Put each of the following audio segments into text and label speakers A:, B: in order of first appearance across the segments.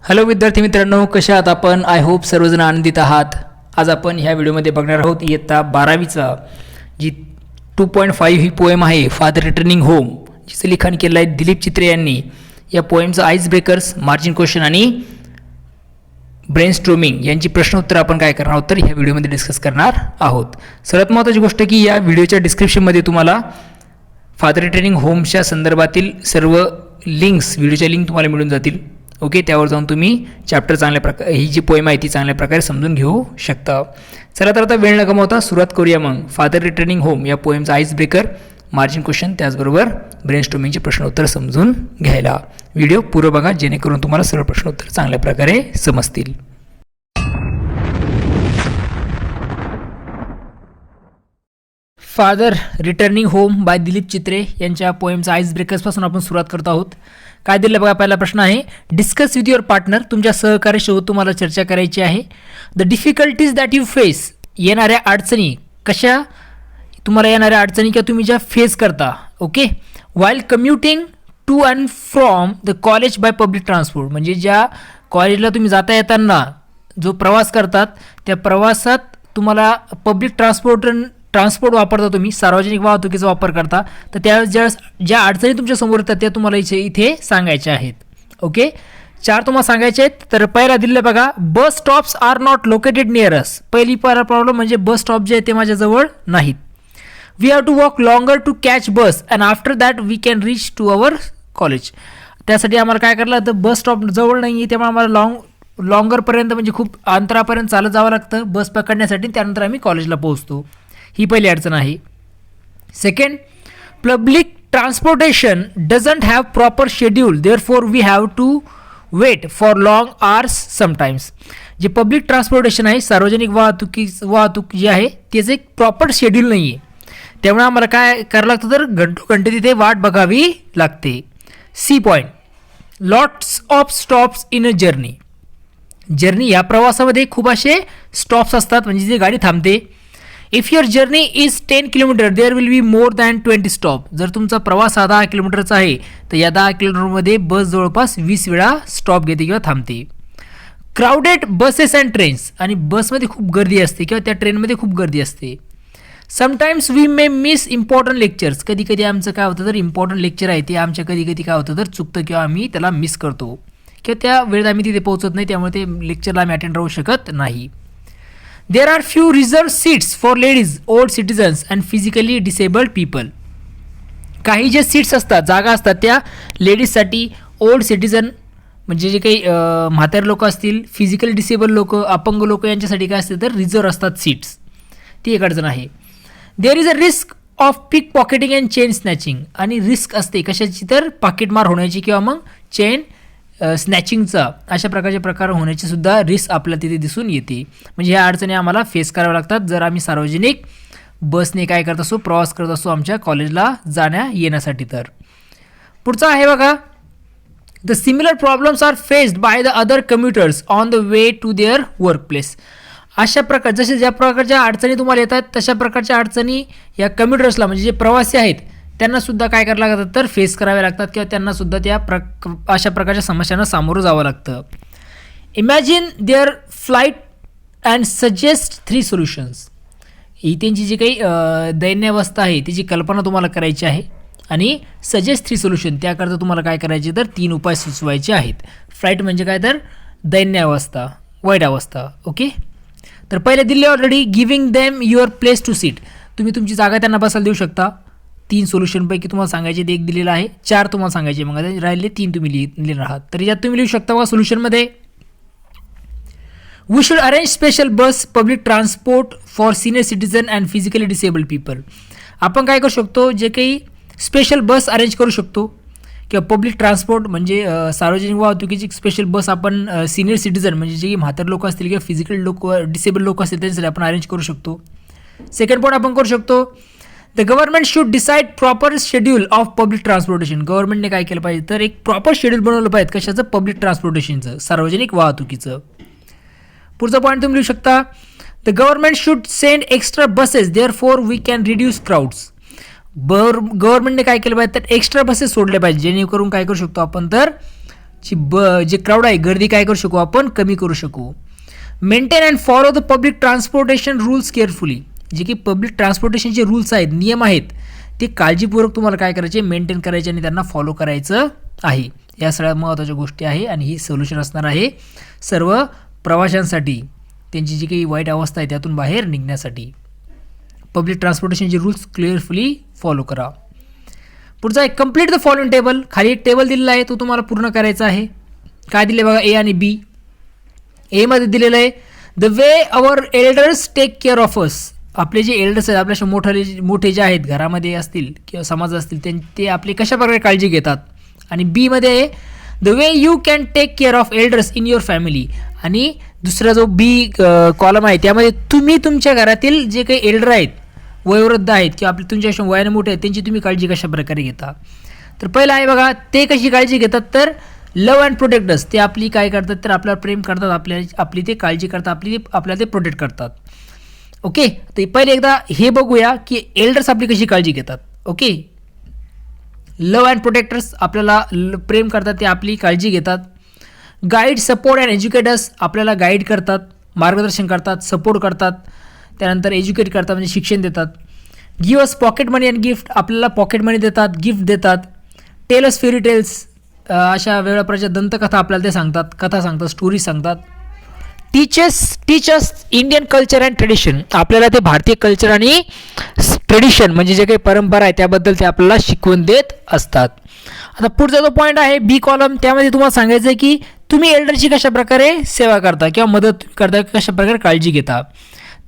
A: Hello विद्यार्थी मित्रांनो, कशा आहात आपण? आय होप सर्वजण आनंदित आहात. आज आपण ह्या व्हिडिओमध्ये बघणार आहोत इयत्ता 12वीचा जी 2.5 ही पोएम आहे फादर रिटर्निंग होम, जिचं लिखाण केलं आहे दिलीप चित्रे यांनी. या पोएमचं आईस ब्रेकर्स, मार्जिन क्वेश्चन आणि ब्रेनस्टॉर्मिंग यांची प्रश्नोत्तर आपण काय करणार आहोत तर ह्या व्हिडिओमध्ये डिस्कस करणार आहोत. सर्वात महत्त्वाची गोष्ट की या व्हिडिओच्या डिस्क्रिप्शनमध्ये तुम्हाला फादर रिटर्निंग होमच्या संदर्भातील सर्व लिंक्स, व्हिडिओच्या लिंक तुम्हाला मिळून जातील. ओके, त्यावर जाऊन तुम्ही चॅप्टर चांगल्या प्रकारे, ही जी पोएम आहे ती चांगल्या प्रकारे समजून घेऊ शकता. चला तर आता वेळ न गमावता सुरुवात करूया मग फादर रिटर्निंग होम या पोएमचा आईस ब्रेकर, मार्जिन क्वेश्चन, त्याचबरोबर ब्रेनस्टॉर्मिंगचे प्रश्नोत्तर समजून घ्यायला. व्हिडिओ पूर्ण बघा जेणेकरून तुम्हाला सर्व प्रश्नोत्तर चांगल्या प्रकारे समजतील. Father returning home by Dilip Chitre यांच्या पोएमचा आईस ब्रेकर्सपासून आपण सुरुवात करत आहोत. काय दिलं बघा, पहिला प्रश्न आहे डिस्कस विथ युअर पार्टनर. तुमच्या सहकार्यासोबत तुम्हाला चर्चा करायची आहे. The difficulties that you face, येणाऱ्या अडचणी, कशा तुम्हाला येणाऱ्या अडचणी किंवा तुम्ही ज्या फेस करता. Okay, while commuting to and from the college by public transport, म्हणजे ज्या कॉलेजला तुम्ही जाता येताना जो प्रवास करतात त्या प्रवासात तुम्हाला पब्लिक ट्रान्सपोर्ट वापरता, तुम्ही सार्वजनिक वाहतुकीचा वापर करता, तर त्या ज्या अडचणी तुमच्या समोर येतात त्या तुम्हाला इथे सांगायच्या आहेत. ओके, 4 तुम्हाला सांगायचे आहेत. तर पहिला दिलेलं बघा, bus stops are not located near us. पहिली प्रॉब्लेम म्हणजे बस स्टॉप जे आहे ते माझ्याजवळ नाहीत. We have to walk longer to catch bus and after that we can reach to our college. त्यासाठी आम्हाला काय करायला तर बस स्टॉप जवळ नाही आहे, त्यामुळे आम्हाला लॉंगरपर्यंत म्हणजे खूप अंतरापर्यंत चालत जावं लागतं बस पकडण्यासाठी, त्यानंतर आम्ही कॉलेजला पोहोचतो. ही पहिली अडचण आहे. Second, public transportation doesn't have proper schedule, therefore we have to wait for long hours sometimes. जे पब्लिक ट्रान्सपोर्टेशन आहे, सार्वजनिक वाहतूक जी आहे त्याचं एक प्रॉपर शेड्यूल नाही आहे, त्यामुळे आम्हाला काय करावं लागतं तर घंटोघंटे तिथे वाट बघावी लागते. C point, lots of stops in a journey या प्रवासामध्ये खूप असे स्टॉप्स असतात, म्हणजे जी गाडी थांबते. If your journey is 10 kilometre there will be more than 20 stop. जर तुमचा प्रवास हा 10 किलोमीटरचा आहे तर या 10 किलोमीटरमध्ये बस जवळपास 20 वेळा स्टॉप घेते किंवा थांबते. क्राऊडेड बसेस अँड ट्रेन्स, आणि बसमध्ये खूप गर्दी असते किंवा त्या ट्रेनमध्ये खूप गर्दी असते. Sometimes we may miss important lectures, कधी कधी आमचं काय होतं तर इम्पॉर्टंट लेक्चर आहे ते आमच्या कधी कधी काय होतं तर चुकतं किंवा आम्ही त्याला मिस करतो किंवा त्या वेळेत आम्ही तिथे पोहोचत नाही, त्यामुळे ते लेक्चरला आम्ही अटेंड राहू शकत नाही. There are few reserved seats for ladies, old citizens and physically disabled people. काही जे सीट्स असतात, जागा असतात त्या लेडीजसाठी, ओल्ड सिटीजन म्हणजे जे काही म्हातारे लोक असतील, फिजिकली डिसेबल लोक, अपंग लोक यांच्यासाठी काय असते तर रिझर्व असतात सीट्स. ती एक अडचण आहे. There is a risk of pickpocketing and chain snatching, आणि रिस्क असते कशाची तर पाकिटमार होण्याची किंवा मग चेन स्नॅचिंगचा, अशा प्रकारचे प्रकार होण्याची सुद्धा रिस्क आपल्याला तिथे दिसून येते. म्हणजे ह्या अडचणी आम्हाला फेस कराव्या लागतात जर आम्ही सार्वजनिक बसने काय करत असो, प्रवास करत असो आमच्या कॉलेजला जाण्या येण्यासाठी. तर पुढचा आहे बघा, the similar problems are faced by the other commuters on the way to their work place. अशा प्रकार जसे ज्या प्रकारच्या अडचणी तुम्हाला येतात तशा प्रकारच्या अडचणी या कम्युटर्सला म्हणजे जे प्रवासी आहेत त्यांनासुद्धा काय करावं लागतं तर फेस कराव्या लागतात किंवा त्यांनासुद्धा त्या अशा प्रकारच्या समस्यांना सामोरं जावं लागतं. Imagine their plight and suggest 3 solutions. ही त्यांची जी काही दैन्यावस्था आहे तिची कल्पना तुम्हाला करायची आहे आणि सजेस्ट 3 सोल्युशन, त्याकरता तुम्हाला काय करायचे तर 3 उपाय सुचवायचे आहेत. फ्लाईट म्हणजे काय तर दैन्यावस्था, वाईट अवस्था. ओके, तर पहिले दिले already, giving them your place to seat. तुम्ही तुमची जागा त्यांना बसायला देऊ शकता. 3 सोल्युशनपैकी तुम्हाला सांगायचे ते एक दिलेलं आहे, 4 तुम्हाला सांगायचे, मग राहिले 3 तुम्ही लिहिणार आहात. तर यात तुम्ही लिहू शकता बघा सोल्युशनमध्ये, we should arrange special bus public transport for senior citizen and physically disabled people. आपण काय करू शकतो, जे काही स्पेशल बस अरेंज करू शकतो किंवा पब्लिक ट्रान्सपोर्ट म्हणजे सार्वजनिक वाहतुकीची स्पेशल बस आपण सिनियर सिटीजन म्हणजे जे म्हातारे लोक असतील किंवा फिजिकल डिसेबल लोक असतील त्यांच्यासाठी आपण अरेंज करू शकतो. सेकंड पॉईंट आपण करू शकतो, the government should decide proper schedule of public transportation. गव्हर्नमेंटने काय केलं पाहिजे तर एक प्रॉपर शेड्यूल बनवलं पाहिजे, कशाचं, पब्लिक ट्रान्सपोर्टेशनचं, सार्वजनिक वाहतुकीचं. पुढचा पॉईंट तुम्ही लिहू शकता, the government should send extra buses therefore we can reduce crowds. गव्हर्नमेंटने काय केलं पाहिजे तर एक्स्ट्रा बसेस सोडले पाहिजे जेणेकरून काय करू शकतो आपण तर जे क्राऊड आहे गर्दी काय करू शकू आपण कमी करू शकू. Maintain and follow the public transportation rules carefully. जे की पब्लिक ट्रान्सपोर्टेशनचे रूल्स आहेत नियम आहेत ते काळजीपूर्वक तुम्हाला काय करायचे मेंटेन करायचे आणि त्यांना फॉलो करायचं आहे. या सगळ्यात महत्त्वाच्या गोष्टी आहे आणि ही सोल्युशन असणार आहे सर्व प्रवाशांसाठी त्यांची जी काही वाईट अवस्था आहे त्यातून बाहेर निघण्यासाठी. पब्लिक ट्रान्सपोर्टेशनचे रूल्स क्लिअरफुली फॉलो करा. पुढचा आहे कम्प्लीट द फॉलोइंग टेबल. खाली एक टेबल दिलेला आहे तो तुम्हाला पूर्ण करायचा आहे. काय दिले बघा ए आणि बी. एमध्ये दिलेलं आहे the way our elders take care of us. आपले जे एल्डर्स आहेत आपल्याशी मोठे जे आहेत घरामध्ये असतील किंवा समाजात असतील ते आपली कशाप्रकारे काळजी घेतात. आणि बीमध्ये आहे the way you can take care of elders in your family. आणि दुसरा जो बी कॉलम आहे त्यामध्ये तुम्ही तुमच्या घरातील जे काही एल्डर आहेत वयोवृद्ध आहेत किंवा आपले तुमच्याशी वयाने मोठे आहेत त्यांची तुम्ही काळजी कशा प्रकारे घेता. तर पहिलं आहे बघा ते कशी काळजी घेतात तर लव अँड प्रोटेक्ट अस. ते आपली काय करतात तर आपल्याला प्रेम करतात आपली ते काळजी करतात आपल्याला ते प्रोटेक्ट करतात. ओके तर पहिले एकदा हे बघूया की एल्डर्स आपली कशी काळजी घेतात. ओके लव अँड प्रोटेक्टर्स आपल्याला प्रेम करतात ते आपली काळजी घेतात. गाईड सपोर्ट अँड एज्युकेटर्स आपल्याला गाईड करतात मार्गदर्शन करतात सपोर्ट करतात. त्यानंतर एज्युकेट करतात म्हणजे शिक्षण देतात. Give us pocket money and gift आपल्याला पॉकेट मनी देतात गिफ्ट देतात. टेल अस फेरी टेल्स अशा वेगळ्या प्रकारच्या दंतकथा आपल्याला ते सांगतात कथा सांगतात स्टोरी सांगतात. Teachers Indian culture and tradition आपल्याला ते भारतीय कल्चर आणि ट्रेडिशन म्हणजे जे काही परंपरा आहे त्याबद्दल ते आपल्याला शिकवून देत असतात. आता पुढचा जो पॉईंट आहे बी कॉलम त्यामध्ये तुम्हाला सांगायचं आहे की तुम्ही एल्डरची कशा प्रकारे सेवा करता किंवा मदत करता कशा प्रकारे काळजी घेता.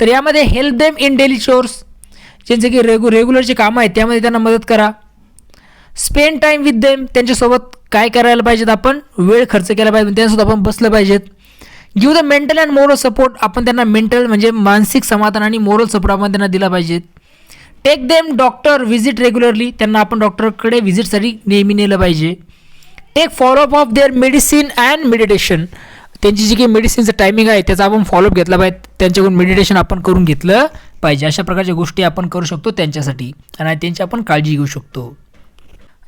A: तर यामध्ये help them in daily chores ज्यांचे की रेग्युलरचे कामं आहेत त्यामध्ये त्यांना मदत करा. स्पेंड टाईम विथ देम त्यांच्यासोबत काय करायला पाहिजेत आपण वेळ खर्च केला पाहिजे त्यांच्यासोबत आपण बसलं पाहिजेत. Give the mental and moral support आपण त्यांना मेंटल म्हणजे मानसिक समाधान आणि मोरल सपोर्ट आपण त्यांना दिला पाहिजे. Take them doctor visit regularly त्यांना आपण डॉक्टरकडे व्हिजिटसाठी नेहमी नेलं पाहिजे. Take follow up of their medicine and meditation त्यांची जी काही मेडिसिनचं टायमिंग आहे त्याचा आपण फॉलोअप घेतला पाहिजे त्यांच्याकडून मेडिटेशन आपण करून घेतलं पाहिजे. अशा प्रकारच्या गोष्टी आपण करू शकतो त्यांच्यासाठी आणि त्यांची आपण काळजी घेऊ शकतो.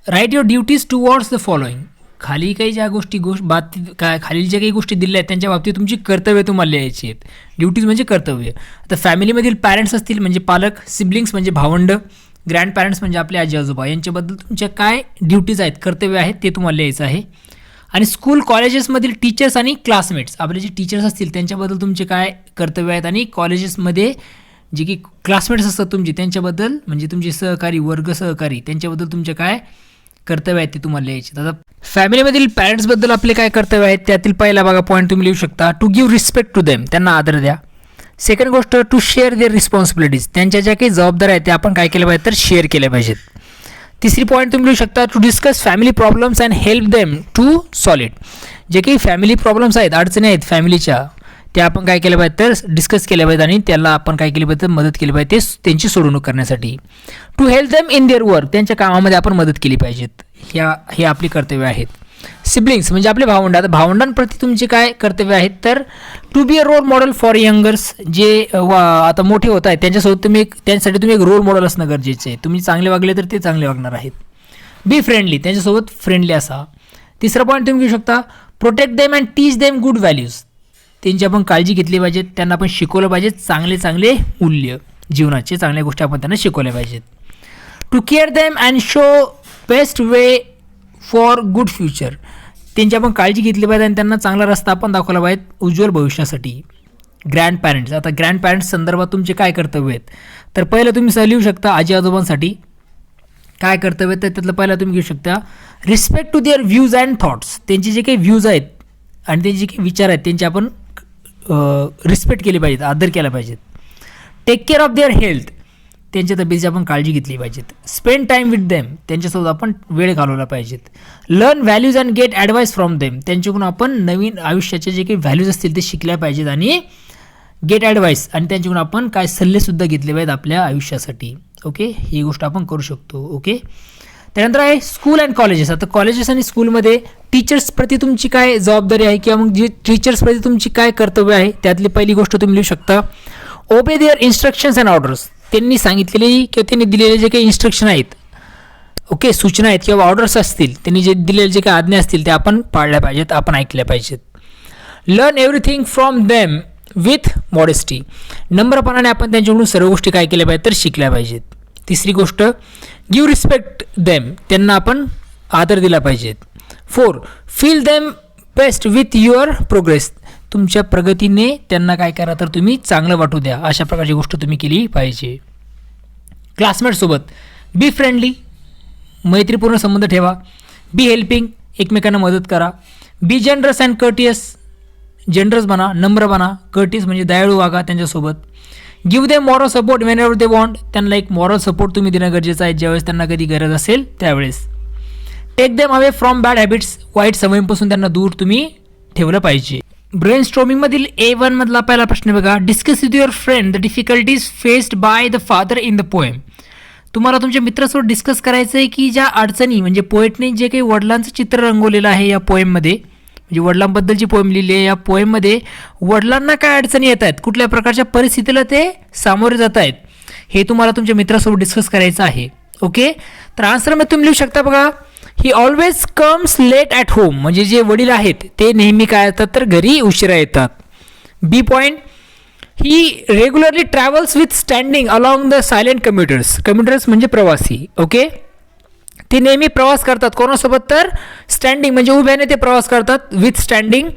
A: Write your duties towards the following खाली काही ज्या खालील ज्या काही गोष्टी दिल्या आहेत त्यांच्या बाबतीत तुमची कर्तव्य तुम्हाला लिहायची आहेत. ड्युटीज म्हणजे कर्तव्य. आता फॅमिलीमधील पॅरेंट्स असतील म्हणजे पालक सिबलिंग्स म्हणजे भावंड ग्रँड पॅरेंट्स म्हणजे आपले आजी आजोबा यांच्याबद्दल तुमच्या काय ड्युटीज आहेत कर्तव्य आहेत ते तुम्हाला लिहायचं आहे. आणि स्कूल कॉलेजेसमधील टीचर्स आणि क्लासमेट्स आपले जे टीचर्स असतील त्यांच्याबद्दल तुमचे काय कर्तव्य आहेत. आणि कॉलेजेसमध्ये जे की क्लासमेट्स असतात तुमचे त्यांच्याबद्दल म्हणजे तुमचे सहकारी वर्ग सहकारी त्यांच्याबद्दल तुमचे काय कर्तव्य आहेत ते तुम्हाला लिहायचे. आता फॅमिलीमधील पॅरेंट्सबद्दल आपले काय कर्तव्य आहेत त्यातील पहिला बघा पॉईंट तुम्ही लिहू शकता to give respect to them त्यांना आदर द्या. सेकंड गोष्ट टू शेअर देअर रिस्पॉन्सिबिलिटीज त्यांच्या ज्या काही जबाबदाऱ्या आहेत त्या आपण काय केल्या पाहिजेत तर शेअर केल्या पाहिजेत. तिसरी पॉईंट तुम्ही लिहू शकता to discuss family problems and help them to solve it जे काही फॅमिली प्रॉब्लेम्स आहेत अडचणी आहेत फॅमिलीच्या त्या आपण काय केल्या पाहिजेत तर डिस्कस केल्या पाहिजेत आणि त्याला आपण काय केलं पाहिजे तर मदत केली पाहिजे ते त्यांची सोडवणूक करण्यासाठी. To help them in their work त्यांच्या कामामध्ये आपण मदत केली पाहिजेत. हे आपली कर्तव्य आहेत. सिबलिंग्स म्हणजे आपले भावंड आता भावंडांप्रती तुमचे काय कर्तव्य आहेत तर to be a role model for youngers जे आता मोठे होत आहेत त्यांच्यासोबत त्यांच्यासाठी तुम्ही एक रोल मॉडेल असणं गरजेचं आहे. तुम्ही चांगले वागले तर ते चांगले वागणार आहेत. बी फ्रेंडली त्यांच्यासोबत फ्रेंडली असा. तिसरा पॉईंट तुम्ही घेऊ शकता protect them and teach them good values त्यांची आपण काळजी घेतली पाहिजेत त्यांना आपण शिकवलं पाहिजे चांगले मूल्य जीवनाचे चांगल्या गोष्टी आपण त्यांना शिकवल्या पाहिजेत. To care them and show best way for good future त्यांची आपण काळजी घेतली पाहिजे आणि त्यांना चांगला रस्ता आपण दाखवला पाहिजे उज्ज्वल भविष्यासाठी. ग्रँड पॅरेंट्स आता ग्रँड पॅरेंट्स संदर्भात तुमचे काय कर्तव्य आहेत तर पहिलं तुम्ही लिहू शकता आजी आजोबांसाठी काय कर्तव्य तर त्यातलं पहिला तुम्ही घेऊ शकता respect to their views and thoughts त्यांचे जे काही व्ह्यूज आहेत आणि त्यांचे जे काही विचार आहेत त्यांचे आपण रिस्पेक्ट केले पाहिजेत आदर केला पाहिजेत. Take care of their health त्यांच्या तब्येतीची आपण काळजी घेतली पाहिजेत. स्पेंड टाईम विथ देम त्यांच्यासोबत आपण वेळ घालवला पाहिजेत. Learn values and get advice from them त्यांच्याकडून आपण नवीन आयुष्याचे जे काही व्हॅल्यूज असतील ते शिकल्या पाहिजेत आणि गेट ॲडवाईस आणि त्यांच्याकडून आपण काय सल्लेसुद्धा घेतले पाहिजेत आपल्या आयुष्यासाठी. ओके ही गोष्ट आपण करू शकतो. ओके त्यानंतर आहे स्कूल अँड कॉलेजेस आता कॉलेजेस आणि स्कूलमध्ये टीचर्सप्रती तुमची काय जबाबदारी आहे किंवा मग जी टीचर्सप्रती तुमची काय कर्तव्य आहे त्यातली पहिली गोष्ट तुम्ही लिहू शकता ओबे देअर इन्स्ट्रक्शन्स अँड ऑर्डर्स त्यांनी सांगितलेली किंवा त्यांनी दिलेले जे काही इन्स्ट्रक्शन आहेत ओके, सूचना आहेत किंवा ऑर्डर्स असतील, त्यांनी जे दिलेले जे काही आज्ञा असतील ते आपण पाळल्या पाहिजेत, आपण ऐकल्या पाहिजेत. Learn everything from them with modesty. नम्रपणाने आपण त्यांच्याकडून सर्व गोष्टी काय केल्या पाहिजेत तर शिकल्या पाहिजेत. तिसरी गोष्ट, गिव्ह रिस्पेक्ट देम, त्यांना आपण आदर दिला पाहिजेत. 4, feel them best with your progress, तुमच्या प्रगतीने त्यांना काय करा तर तुम्ही चांगलं वाटू द्या, अशा प्रकारची गोष्ट तुम्ही केली पाहिजे. क्लासमेटसोबत बी फ्रेंडली, मैत्रीपूर्ण संबंध ठेवा. बी हेल्पिंग, एकमेकांना मदत करा. Be generous and courteous, generous बना, नम्र बना. कर्टियस म्हणजे दयाळू वागा त्यांच्यासोबत. Give them moral support whenever they want, त्यांना एक मॉरल सपोर्ट तुम्ही देणं गरजेचं आहे ज्यावेळेस त्यांना कधी गरज असेल त्यावेळेस. Take them away from bad habits, वाईट सवयींपासून त्यांना दूर तुम्ही ठेवलं पाहिजे. ब्रेन स्ट्रॉमिंगमधील A1 मधला पहिला प्रश्न बघा. Discuss with your friend the difficulties faced by the father in the poem. तुम्हाला तुमच्या मित्रासोबत डिस्कस करायचं आहे की ज्या अडचणी म्हणजे पोएटने जे काही वडिलांचं चित्र रंगवलेलं आहे या पोएममध्ये, म्हणजे वडिलांबद्दलची पोएम लिहिली आहे, या पोएममध्ये वडिलांना काय अडचणी येत आहेत, कुठल्या प्रकारच्या परिस्थितीला ते सामोरे जात आहेत, हे तुम्हाला तुमच्या मित्रासोबत डिस्कस करायचं आहे. ओके, तर आन्सरमध्ये तुम्ही लिहू शकता बघा. He always comes late at home, म्हणजे जे वडील आहेत ते नेहमी काय येतात तर घरी उशिरा येतात. B point, he regularly travels with standing along the silent commuters. Commuters म्हणजे प्रवासी. ओके, ते नेहमी प्रवास करतात कोणासोबत तर स्टँडिंग म्हणजे उभ्याने ते प्रवास करतात. With standing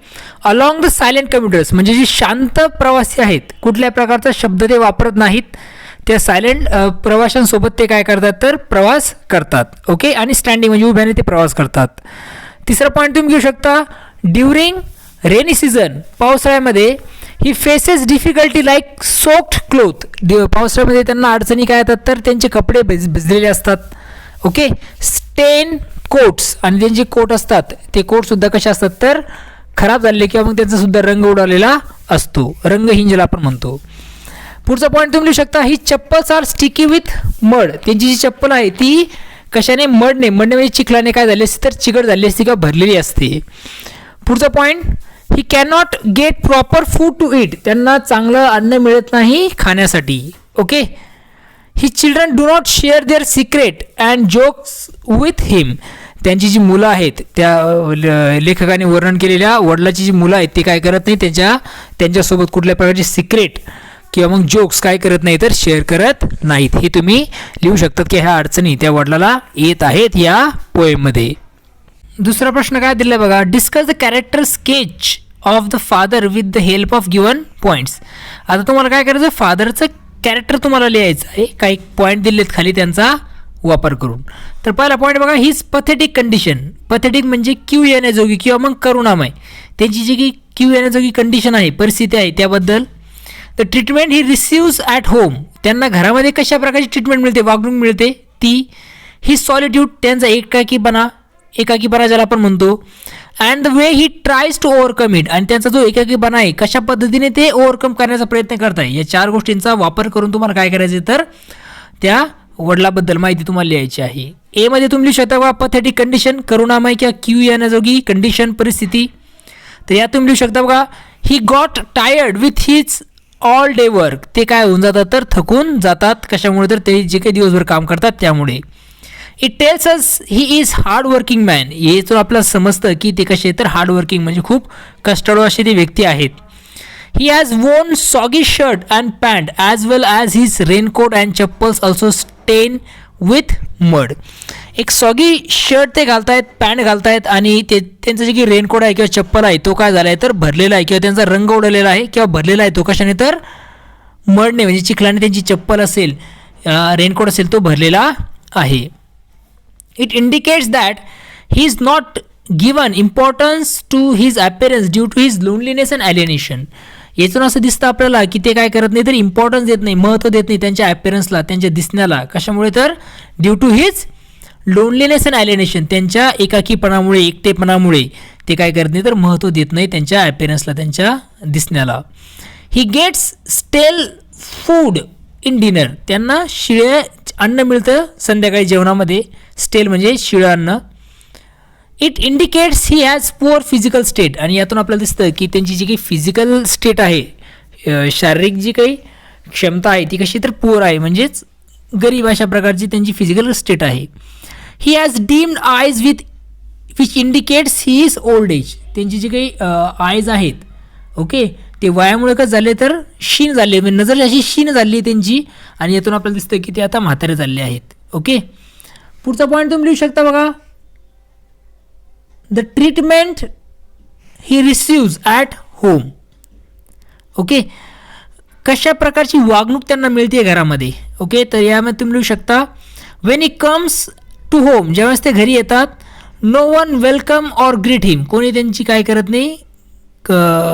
A: along the silent commuters म्हणजे जे शांत प्रवासी आहेत, कुठल्या प्रकारचा शब्द ते वापरत नाहीत, त्या सायलेंट प्रवाशांसोबत ते काय करतात तर प्रवास करतात. ओके, आणि स्टँडिंग म्हणजे उभ्याने ते प्रवास करतात. तिसरा पॉईंट तुम्ही घेऊ शकता. ड्युरिंग रेनी सीझन, पावसाळ्यामध्ये he faces difficulty like soaked cloth. पावसाळ्यामध्ये त्यांना अडचणी काय येतात तर त्यांचे कपडे भिजलेले असतात. ओके, स्टेन कोट्स, आणि त्यांचे कोट असतात ते कोटसुद्धा कसे असतात तर खराब झालेले किंवा मग त्यांचा सुद्धा रंग उडालेला असतो, रंगहीन ज्याला आपण म्हणतो. पुढचा पॉईंट तुम्ही लिहू शकता. He chappals are sticky with mud, त्यांची जी चप्पल आहे ती कशाने, मडने म्हणजे चिखलाने काय झाली असते तर चिकट झाली असते किंवा भरलेली असते. पुढचा point, he cannot get proper food to eat, त्यांना चांगलं अन्न मिळत नाही खाण्यासाठी. Okay, he children do not share their secret and jokes with him, त्यांची जी मुलं आहेत त्या लेखकाने वर्णन केलेल्या वडिलाची जी मुलं आहेत ते काय करत नाही त्यांच्यासोबत कुठल्या प्रकारचे सिक्रेट किंवा मग जोक्स काय करत नाही तर शेअर करत नाहीत. हे तुम्ही लिहू शकतात की ह्या अडचणी त्या वडिलाला येत आहेत या पोएममध्ये. दुसरा प्रश्न काय दिला बघा. Discuss the character sketch of the father with the help of given points. आता तुम्हाला काय करायचं, फादरचं कॅरेक्टर तुम्हाला लिहायचं आहे, काही पॉईंट दिलेत खाली त्यांचा वापर करून. तर पहिला पॉईंट बघा. His pathetic condition. पथेटिक म्हणजे क्यू येण्याजोगी किंवा मग करुणामय, त्यांची जी की क्यू येण्याजोगी कंडिशन आहे, परिस्थिती आहे त्याबद्दल. The treatment he receives at home, त्यांना घरामध्ये कशा प्रकारची ट्रीटमेंट मिळते, वागणूक मिळते ती. ही सॉलिट्यूड, त्यांचा एकाकीपणा ज्याला आपण म्हणतो. And the way he tries to overcome it, आणि त्यांचा जो एकाकीपणा आहे कशा पद्धतीने ते ओव्हरकम करण्याचा प्रयत्न करत आहे, या चार गोष्टींचा वापर करून तुम्हाला काय करायचं तर त्या वडिलाबद्दल माहिती तुम्हाला लिहायची आहे. ए मध्ये तुम्ही लिहू शकता बघा. पथेटिक कंडिशन, करुणामय किंवा क्यू येण्याजोगी कंडिशन, परिस्थिती. तर यात तुम्ही लिहू शकता बघा. He got tired with his all day work, ते काय होऊन जातात तर थकून जातात. कशामुळे तर ते जे काही दिवसभर काम करतात त्यामुळे. It tells us he is hard working man, हे तर आपल्याला समजतं की ते कसे तर हार्ड वर्किंग म्हणजे खूप कष्टाळू असे ते व्यक्ती आहेत. ही हॅज वोन soggy shirt and pant as well as his raincoat and chappals also स्टेन विथ मड. एक सॉगी शर्ट ते घालतायत, पॅन्ट घालतायत, आणि ते त्यांचं जे काही रेनकोट आहे किंवा चप्पल आहे तो काय झाला आहे तर भरलेला आहे किंवा त्यांचा रंग उडलेला आहे किंवा भरलेला आहे तो कशाने तर मडने म्हणजे चिखलाने. त्यांची चप्पल असेल, रेनकोट असेल तो भरलेला आहे. It indicates that he is not given importance to his appearance due to his loneliness and alienation. यातून असं दिसतं आपल्याला की ते काय करत नाही तर इम्पॉर्टन्स देत नाही, महत्त्व देत नाही त्यांच्या अपीअरन्सला, त्यांच्या दिसण्याला. कशामुळे तर due to his loneliness and alienation, त्यांच्या एकाकीपणामुळे, एकटेपणामुळे ते काय करत नाही तर महत्त्व देत नाही त्यांच्या अपीअरन्सला, त्यांच्या दिसण्याला. He gets stale food in dinner, त्यांना शिळे अन्न मिळतं संध्याकाळी जेवणामध्ये. स्टेल म्हणजे शिळं अन्न. It indicates he has poor physical state, आणि यातून आपल्याला दिसतं की त्यांची जी काही फिजिकल स्टेट आहे, शारीरिक जी काही क्षमता आहे ती कशी तर पुअर आहे, म्हणजेच गरीब अशा प्रकारची त्यांची फिजिकल स्टेट आहे. He has dimmed eyes which indicates he is old age. त्यांची जी काही आयज आहेत, ओके, ते वयामुळे काय झाले तर क्षीण झाले, म्हणजे नजर अशी क्षीण झाली त्यांची, आणि यातून आपल्याला दिसतं की ते आता म्हातारे झाले आहेत. ओके, पुढचा पॉईंट तुम्ही लिहू शकता बघा. The treatment he receives at home. Okay, कशा प्रकारची वागणूक त्यांना मिळते घरामध्ये. ओके, तर यामध्ये तुम्ही लिहू शकता when he comes to home, ज्यावेळेस ते घरी येतात, no one welcome or greet him, कोणी त्यांची काय करत नाही,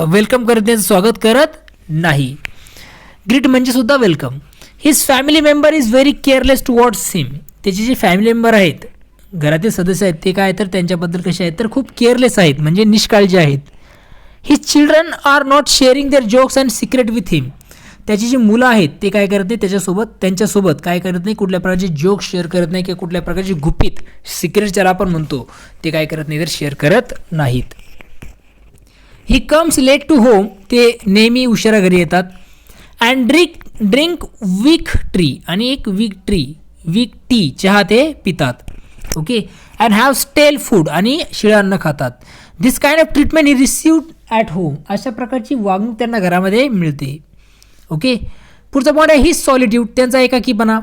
A: वेलकम करत नाही, स्वागत करत नाही. ग्रीट म्हणजे सुद्धा welcome. His family member is very careless towards him, त्याचे जे फॅमिली मेंबर आहेत, घरातील सदस्य आहेत, ते काय तर त्यांच्याबद्दल कसे आहेत तर खूप केअरलेस आहेत, म्हणजे निष्काळजी आहेत. His children are not sharing their jokes and secret with him, त्याची जी मुलं आहेत ते काय करत नाही त्यांच्यासोबत काय करत नाही, कुठल्या प्रकारचे जोक्स शेअर करत नाही, किंवा कुठल्या प्रकारची गुपित सिक्रेट ज्याला आपण म्हणतो ते काय करत नाही तर शेअर करत नाहीत. He comes late to home, ते नेहमी उशिरा घरी येतात. अँड ड्रिंक वीक ट्री, आणि एक वीक टी चहा ते पितात. Okay, and have stale food, आणि शिळं अन्न खातात. This kind of treatment he received at home, अशा प्रकारची वागणूक त्यांना घरामध्ये मिळते. ओके, पुढचा पॉईंट आहे ही सॉलिट्यूड, त्यांचा एकाकीपणा.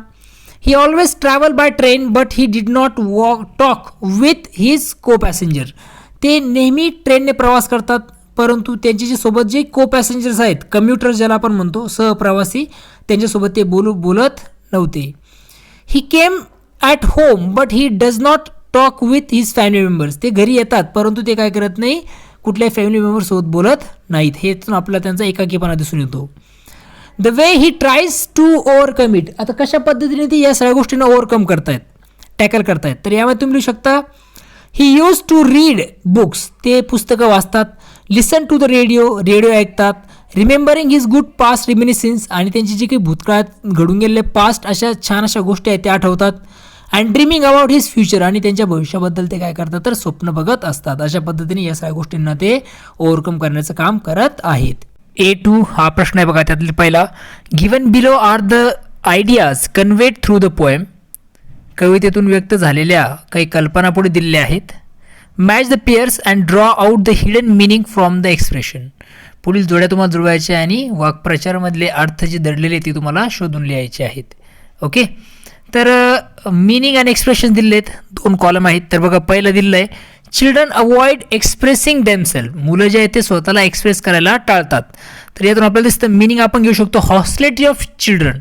A: ही always travel by train but he did not talk with his को पॅसेंजर, ते नेहमी ट्रेनने प्रवास करतात, परंतु त्यांचे जे सोबत जे को पॅसेंजर्स आहेत, कम्युटर्स ज्याला आपण म्हणतो, सहप्रवासी, त्यांच्यासोबत ते बोलत नव्हते. He came at home but he does not talk with his family members, ते घरी येतात परंतु ते काय करत नाही, कुठल्याही फॅमिली मेंबर्ससोबत बोलत नाहीत. हेच आपल्याला त्यांचा एकाकीपणा दिसून येतो. The way he tries to overcome it, आता कशा पद्धतीने ते या सगळ्या गोष्टींना ओव्हरकम करतायत, टॅकल करतायत, तर यामध्ये तुम्ही लिहू शकता ही यूज टू रीड बुक्स, ते पुस्तकं वाचतात. लिसन टू द रेडिओ ऐकतात. रिमेंबरिंग हिज गुड पास्ट रिमिनिसन्स, आणि त्यांची जी काही भूतकाळात घडून गेलेले पास्ट अशा छान अशा गोष्टी आहेत त्या आठवतात. And dreaming about his future, आणि त्यांच्या भविष्याबद्दल ते काय करतात तर स्वप्न बघत असतात. अशा पद्धतीने या सगळ्या गोष्टींना ते ओव्हरकम करण्याचं काम करत आहेत. A2 हा प्रश्न आहे बघा, त्यातला पहिला. Given below are the ideas conveyed through the poem, कवितेतून व्यक्त झालेल्या काही कल्पना पुढे दिलेल्या आहेत. Match the pairs and draw out the hidden meaning from the expression, पुढील जोड्या तुम्हाला जुळवायचे आणि वाक्प्रचारमधले अर्थ जे दडलेले ते तुम्हाला शोधून लिहायचे आहेत. ओके, तर मिनिंग आणि एक्सप्रेशन दिलेले आहेत, 2 कॉलम आहेत. तर बघा, पहिलं दिलेलं आहे चिल्ड्रन अवॉइड एक्सप्रेसिंग देमसेल्फ, मुलं जे आहेत ते स्वतःला एक्सप्रेस करायला टाळतात. तर यातून आपल्याला दिसतं मिनिंग आपण घेऊ शकतो हॉस्टिलिटी ऑफ चिल्ड्रन,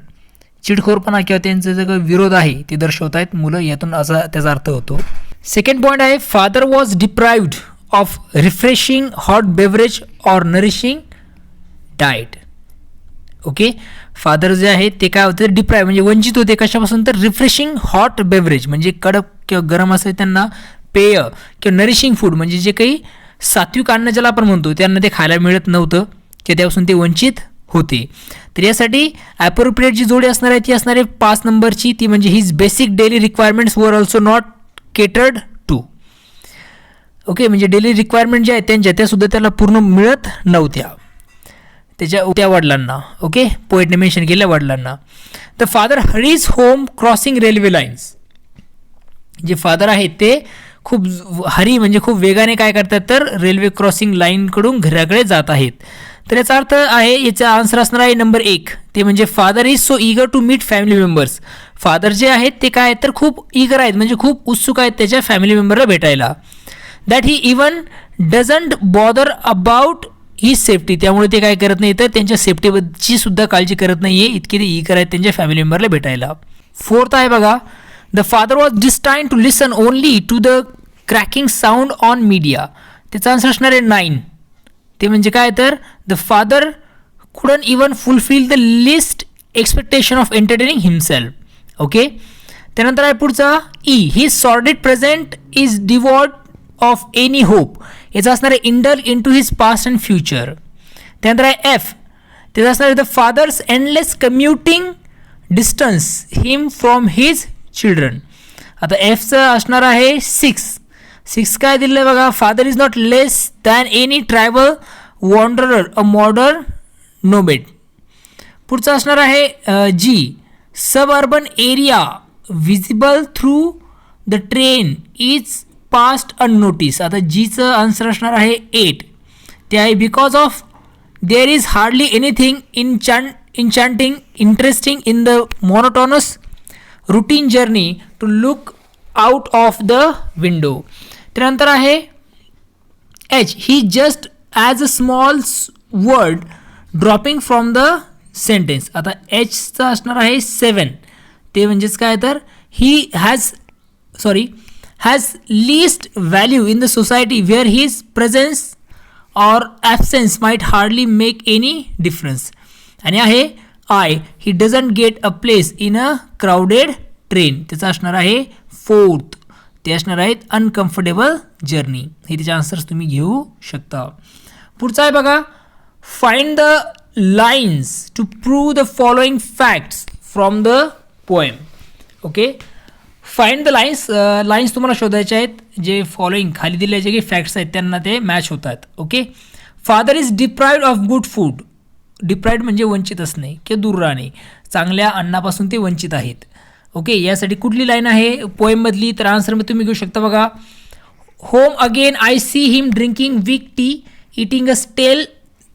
A: चिडखोरपणा किंवा त्यांचा जो विरोध आहे ते दर्शवत आहेत मुलं, यातून असा त्याचा अर्थ होतो. सेकंड पॉईंट आहे father was deprived of refreshing hot beverage or nourishing diet. Okay, father जे आहे ते काय होते डिप्राइव्ह म्हणजे वंचित होते कशापासून तर रिफ्रेशिंग हॉट बेवरेज म्हणजे कडक किंवा गरम असे त्यांना पेय, किंवा नरिशिंग फूड म्हणजे जे काही सात्विक अन्न ज्याला आपण म्हणतो त्यांना ते खायला मिळत नव्हतं किंवा त्यापासून ते वंचित होते. तर यासाठी ॲप्रोप्रिएट जी जोडी असणार आहे ती असणार आहे 5 नंबरची, ती म्हणजे his basic daily requirements were also not catered to. Okay, म्हणजे डेली रिक्वायरमेंट ज्या आहेत त्यांच्या त्यासुद्धा त्याला पूर्ण मिळत नव्हत्या त्या वडिलांना. ओके, पोएटने मेन्शन केल्या वडिलांना. The father hurries home crossing railway lines, जे फादर आहेत ते खूप हरी म्हणजे खूप वेगाने काय करतात तर रेल्वे क्रॉसिंग लाईनकडून घराकडे जात आहेत. तर याचा अर्थ आहे, याचा आन्सर असणार आहे नंबर 1, ते म्हणजे father is so eager to meet family members. Father जे आहेत ते काय तर खूप इगर आहेत म्हणजे खूप उत्सुक आहेत त्याच्या फॅमिली मेंबरला भेटायला. That he even doesn't bother about he safety, त्यामुळे ते काय करत नाही तर त्यांच्या सेफ्टीची सुद्धा काळजी करत नाही आहे, इतके ते इगर आहेत त्यांच्या फॅमिली मेंबरला भेटायला. 4th आहे बघा, the father was destined to listen only to the cracking sound on media. त्याचा आन्सर असणार आहे 9, ते म्हणजे काय तर the father couldn't even fulfil the least expectation of entertaining himself. Okay, त्यानंतर आहे पुढचा E, he sordid present is डिवॉर्ड ऑफ एनी होप. याचा असणार आहे indulge in to his past and future. त्यानंतर आहे एफ, त्याचा असणार आहे the father's endless commuting distance him from his children. आता एफचं असणार आहे 6 काय दिलं आहे बघा, father is not less than any tribal wanderer a modern nomad. पुढचं असणार आहे G, suburban area visible through the train is past unnoticed. आता जीचं आन्सर असणार आहे 8. ते आहे because of their is hardly anything enchanting, interesting in the monotonous routine journey to look out of the window. त्यानंतर आहे H. He just as a small word dropping from the sentence. आता Hचा असणार आहे 7. ते म्हणजेच काय तर he has least value in the society where his presence or absence might hardly make any difference. आणि आहे I. He doesn't get a place in a crowded train. त्याचं असणार आहे 4th. ते असणार आहेत अनकम्फर्टेबल जर्नी. हे त्याचे आन्सर्स तुम्ही घेऊ शकता. पुढचा आहे बघा, find the lines to prove the following facts from the poem. Okay, find the lines तुम्हाला शोधायचे आहेत जे फॉलोइंग खाली दिले जे काही फॅक्ट्स आहेत त्यांना ते मॅच होतात. Okay, father is deprived of good food. Deprived म्हणजे वंचित असणे किंवा दूर राहणे, चांगल्या अन्नापासून ते वंचित आहेत. ओके, यासाठी कुठली लाईन आहे पोएममधली, तर आन्सर तुम्ही घेऊ शकता बघा. Home again I see him drinking weak tea, eating a stale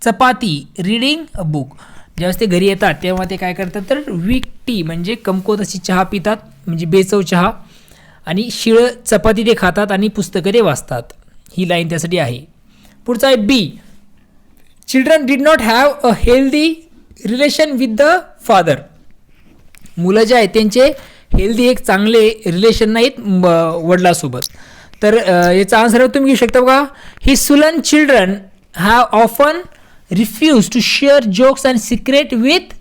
A: chapati, reading a book. ज्यावेळेस ते घरी येतात तेव्हा ते काय करतात तर वीक टी म्हणजे कमकोत अशी चहा पितात, म्हणजे बेचव चहा, आणि शिळं चपाती ते खातात आणि पुस्तकं ते वाचतात. ही लाईन त्यासाठी आहे. पुढचा आहे B. Children did not have a healthy relation with the father. मुलं जे आहेत त्यांचे हेल्दी एक चांगले रिलेशन नाहीत वडिलांसोबत. तर याचा आन्सर तुम्ही घेऊ शकता बघा. He sullen children have often refuse to share jokes and secret with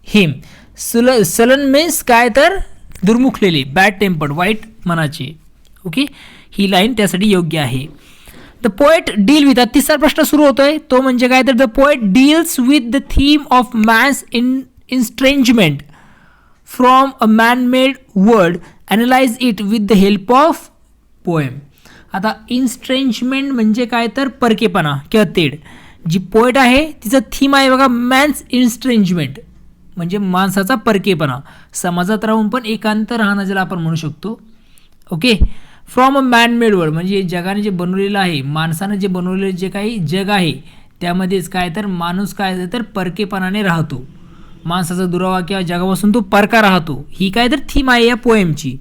A: him. Sullen means काय तर दुर्मुखलेले, बॅड टेम्पर्ड, वाईट मनाचे. ओके, ही लाईन त्यासाठी योग्य आहे. द पोएट डील विथ, तिसरा प्रश्न सुरू होतोय तो म्हणजे काय तर the poet deals with the theme of man's estrangement from a man made world, analyse it with the help of poem. आता इन्स्ट्रेंजमेंट म्हणजे काय तर परकेपणा किंवा तेढ. जी पोएट आहे तिचं थीम आहे बघा मॅन्स इन्स्ट्रेंजमेंट म्हणजे माणसाचा परकेपणा, समाजात राहून पण एकांत राहणं ज्याला आपण म्हणू शकतो. Okay, from a man made world म्हणजे जगाने जे बनवलेलं आहे, माणसानं जे बनवलेलं जे काही जग आहे त्यामध्येच काय तर माणूस काय तर परकेपणाने राहतो, माणसाचा दुरावा किंवा जगापासून तो परका राहतो. ही काय तर थीम आहे या पोएमची.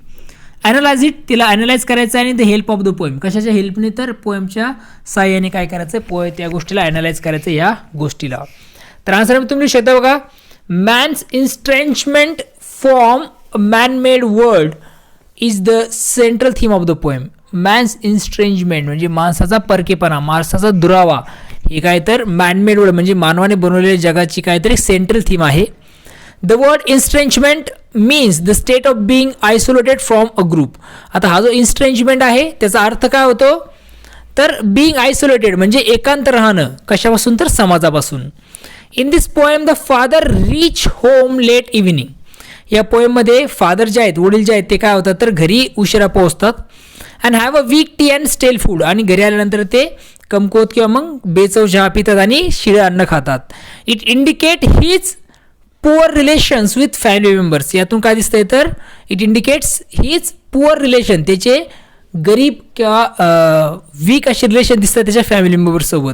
A: ॲनलाइज इट, तिला ॲनलाइज करायचं आहे आणि the help of the poem, कशाच्या हेल्पने तर पोएमच्या साह्याने काय करायचं त्या गोष्टीला ॲनलाइज करायचं या गोष्टीला. तर आन्सर तुम्ही शोधा बघा. Man's estrangement from a man made world is the central theme of the poem. Man's estrangement म्हणजे माणसाचा परकेपणा, माणसाचा दुरावा, हे काय तर मॅनमेड वर्ल्ड म्हणजे मानवाने बनवलेल्या जगाची काहीतरी सेंट्रल थीम आहे. The word estrangement means the state of being isolated from a group. आता हा जो इन्स्ट्रेंचमेंट आहे त्याचा अर्थ काय होतो तर बिंग आयसोलेटेड म्हणजे एकांत राहणं, कशापासून तर समाजापासून. In this poem the father reach home late evening. या पोएममध्ये फादर जे आहेत, वडील जे आहेत ते काय होतात तर घरी उशिरा पोहोचतात. And have a week T and स्टेल फूड, आणि घरी आल्यानंतर ते कमकोत किंवा मग बेचव चहा पितात आणि शिळं अन्न खातात. It indicate his poor relations with family members. यातून काय दिसतंय तर it indicates his poor relation, त्याचे गरीब किंवा वीक असे रिलेशन दिसतात त्याच्या फॅमिली मेंबर्ससोबत.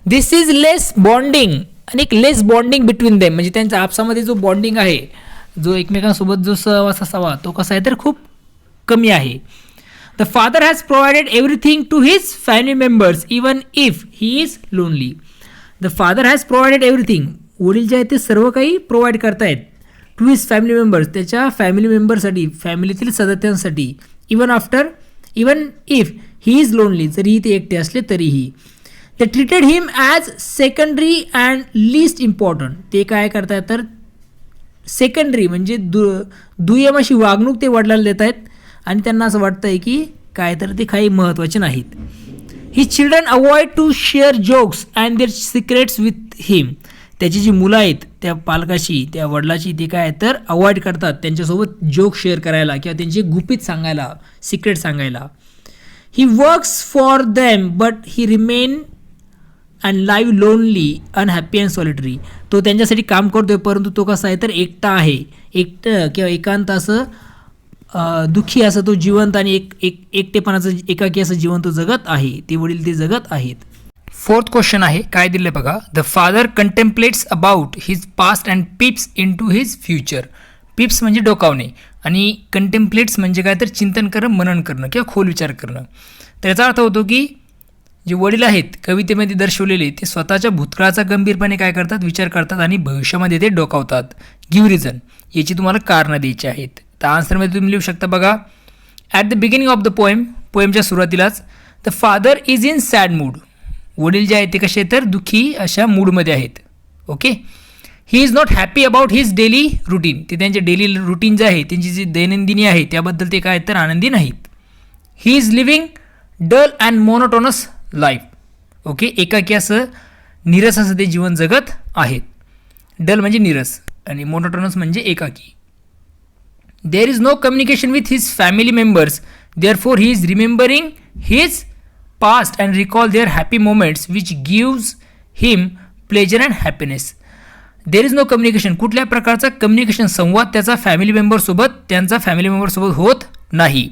A: दिस इज लेस बॉन्डिंग, आणि एक लेस बॉन्डिंग बिटवीन देम म्हणजे त्यांच्या आपसामध्ये जो बॉन्डिंग आहे, जो एकमेकांसोबत जो सहवास असावा तो कसा आहे तर खूप कमी आहे. The father has provided everything to his family members even if he is lonely. The father has provided everything, वडील जे आहेत ते सर्व काही प्रोव्हाइड करतायत टू हिज फॅमिली मेंबर्स, त्याच्या फॅमिली मेंबरसाठी, फॅमिलीतील सदस्यांसाठी. Even if he is lonely, जरीही ते एकटे असले तरीही. They treated him as secondary and least important. ते काय करतायत तर सेकंडरी म्हणजे दुय्यम अशी वागणूक ते वडिलांना देत आहेत आणि त्यांना असं वाटतं आहे की काय तर ते काही महत्त्वाचे नाहीत. He children avoid to share jokes and their secrets with him. त्याची जी मुलं आहेत त्या पालकाशी, त्या वडिलाची, ते काय तर अवॉइड करतात त्यांच्यासोबत जोक शेअर करायला किंवा त्यांची गुपित सांगायला, सिक्रेट सांगायला. He works for them but he remain and live lonely unhappy and solitary. तो त्यांच्यासाठी काम करतोय परंतु तो कसा आहे तर एकटा आहे, एकटं किंवा एकांत असं दुःखी असं तो जिवंत आणि एकटेपणाचं एकाकी असं जीवन तो जगत आहे, ते वडील ते जगत आहेत. फोर्थ क्वेश्चन आहे, काय दिलं बघा. The father contemplates about his past and peeps in to his future. Peeps म्हणजे डोकावणे आणि कंटेम्प्लेट्स म्हणजे काय तर चिंतन करणं, मनन करणं किंवा खोल विचार करणं. तर याचा अर्थ होतो की जे वडील आहेत कवितेमध्ये दर्शवलेले ते स्वतःच्या भूतकाळाचा गंभीरपणे काय करतात, विचार करतात आणि भविष्यामध्ये ते डोकावतात. गिव्ह रिझन, याची तुम्हाला कारणं द्यायची आहेत. तर आन्सरमध्ये तुम्ही लिहू शकता बघा. At the beginning of the पोएमच्या सुरुवातीलाच the father is in sad mood. वडील जे आहेत ते कसे तर दुःखी अशा मूडमध्ये आहेत. Okay. He is not happy about his daily routine. ते त्यांचे डेली रुटीन जे आहे, त्यांची जी दैनंदिनी आहे त्याबद्दल ते काय तर आनंदी नाहीत. He is living dull and monotonous life. Okay. एकाकी असं नीरस असं ते जीवन जगत आहेत. डल म्हणजे नीरस आणि मोनोटोनस म्हणजे एकाकी. There is no communication with his family members, therefore he is remembering his past and recall their happy moments which gives him pleasure and happiness. There is no communication, कुठल्या प्रकारचा communication संवाद त्यांचा family मेंबरसोबत होत नाही.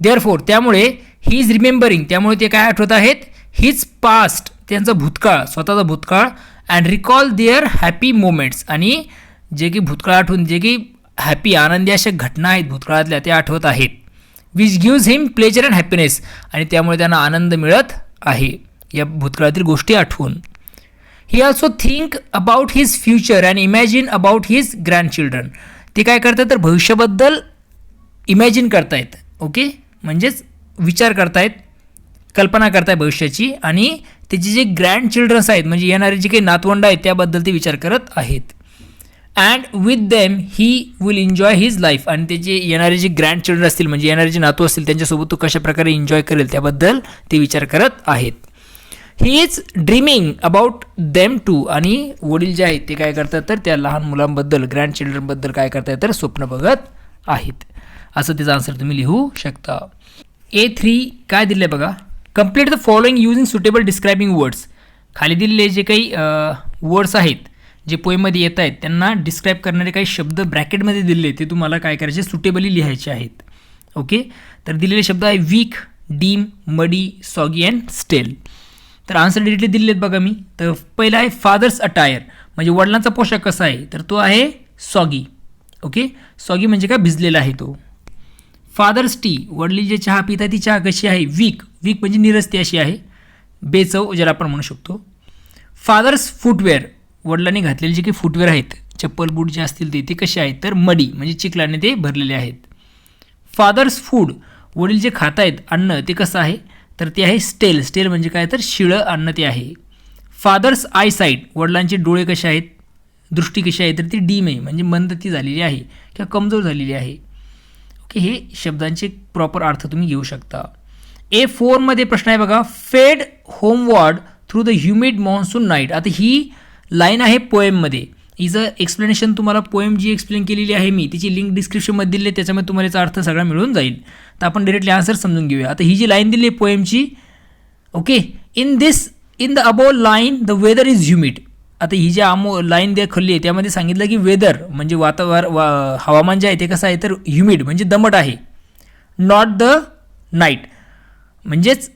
A: Therefore त्यामुळे ही is remembering, त्यामुळे ते काय आठवत आहेत, हिज पास्ट त्यांचा भूतकाळ, स्वतःचा भूतकाळ, and recall their happy moments आणि जे की भूतकाळ आठवून जे की हॅपी आनंदी अशा घटना आहेत भूतकाळातल्या त्या आठवत आहेत. Which gives him pleasure and happiness, आणि त्यामुळे त्यांना आनंद मिळत आहे या भूतकाळातील गोष्टी आठवून. He also think about his future and imagine about his grandchildren. ते काय करतात तर भविष्याबद्दल इमॅजिन करतायत. ओके. म्हणजेच विचार करतायत, कल्पना करतायत भविष्याची, आणि त्याचे जे ग्रँडचिल्ड्रन्स आहेत म्हणजे येणारे जे काही नातवंड आहेत त्याबद्दल ते विचार करत आहेत. And with them he will enjoy his life, आणि त्याचे येणारे जे ग्रँडचिल्ड्रन असतील म्हणजे येणारे जे नातू असतील त्यांच्यासोबत तो कशाप्रकारे एन्जॉय करेल त्याबद्दल ते विचार करत आहेत. He is dreaming about them too, आणि वडील जे आहेत ते काय करतात तर त्या लहान मुलांबद्दल ग्रँडचिल्ड्रनबद्दल काय करतात तर स्वप्न बघत आहेत. असं त्याचा आन्सर तुम्ही लिहू शकता. A3 काय दिलं आहे बघा. Complete the following using suitable describing words. खाली दिलेले जे काही वर्ड्स आहेत जे पोएममध्ये येत आहेत त्यांना डिस्क्राईब करणारे काही शब्द ब्रॅकेटमध्ये दिलेले ते तुम्हाला काय करायचे, सुटेबली लिहायचे आहेत. ओके. तर दिलेले शब्द आहे वीक, डीम, मडी, सॉगी अँड स्टेल. तर आन्सर डिरेक्टली दिलेले आहेत बघा मी. तर पहिला आहे फादर्स अटायर, म्हणजे वडिलांचा पोशाख कसा आहे तर तो आहे सॉगी. ओके. सॉगी म्हणजे काय, भिजलेला आहे तो. फादर्स टी, वडील जे चहा पितात ती चहा कशी आहे, वीक. वीक म्हणजे निरस्ती अशी आहे, बेचव ज्याला आपण म्हणू शकतो. फादर्स फुटवेअर, वडिलांनी घातलेले जे काही फुटवेअर आहेत चप्पल बूट जे असतील ते कसे आहेत तर मडी म्हणजे चिखलाने ते भरलेले आहेत. फादर्स फूड, वडील जे खात आहेत अन्न ते कसं आहे तर ते आहे स्टेल. स्टेल म्हणजे काय तर शिळं अन्न ते आहे. फादर्स आय साईट, वडिलांचे डोळे कसे आहेत, दृष्टी कशी आहे तर ती डीम आहे म्हणजे मंदती झालेली आहे किंवा कमजोर झालेली आहे. ओके. हे शब्दांचे प्रॉपर अर्थ तुम्ही घेऊ शकता. A4मध्ये प्रश्न आहे बघा. Fade homeward through the humid monsoon night. आता ही लाईन आहे पोएममध्ये. हिचं एक्सप्लेनेशन तुम्हाला पोएम जी एक्सप्लेन केलेली आहे मी तिची लिंक डिस्क्रिप्शनमध्ये दिली आहे, त्याच्यामध्ये तुम्हाला याचा अर्थ सगळा मिळून जाईल. तर आपण डिरेक्टली आन्सर समजून घेऊया. आता ही जी लाईन दिली आहे पोएमची. Okay. In the above line the weather is humid. आता ही जी लाईन द्या खाल्ली आहे त्यामध्ये सांगितलं की वेदर म्हणजे हवामान जे आहे ते कसं आहे तर ह्युमिड म्हणजे दमट आहे. नॉट द नाईट, म्हणजेच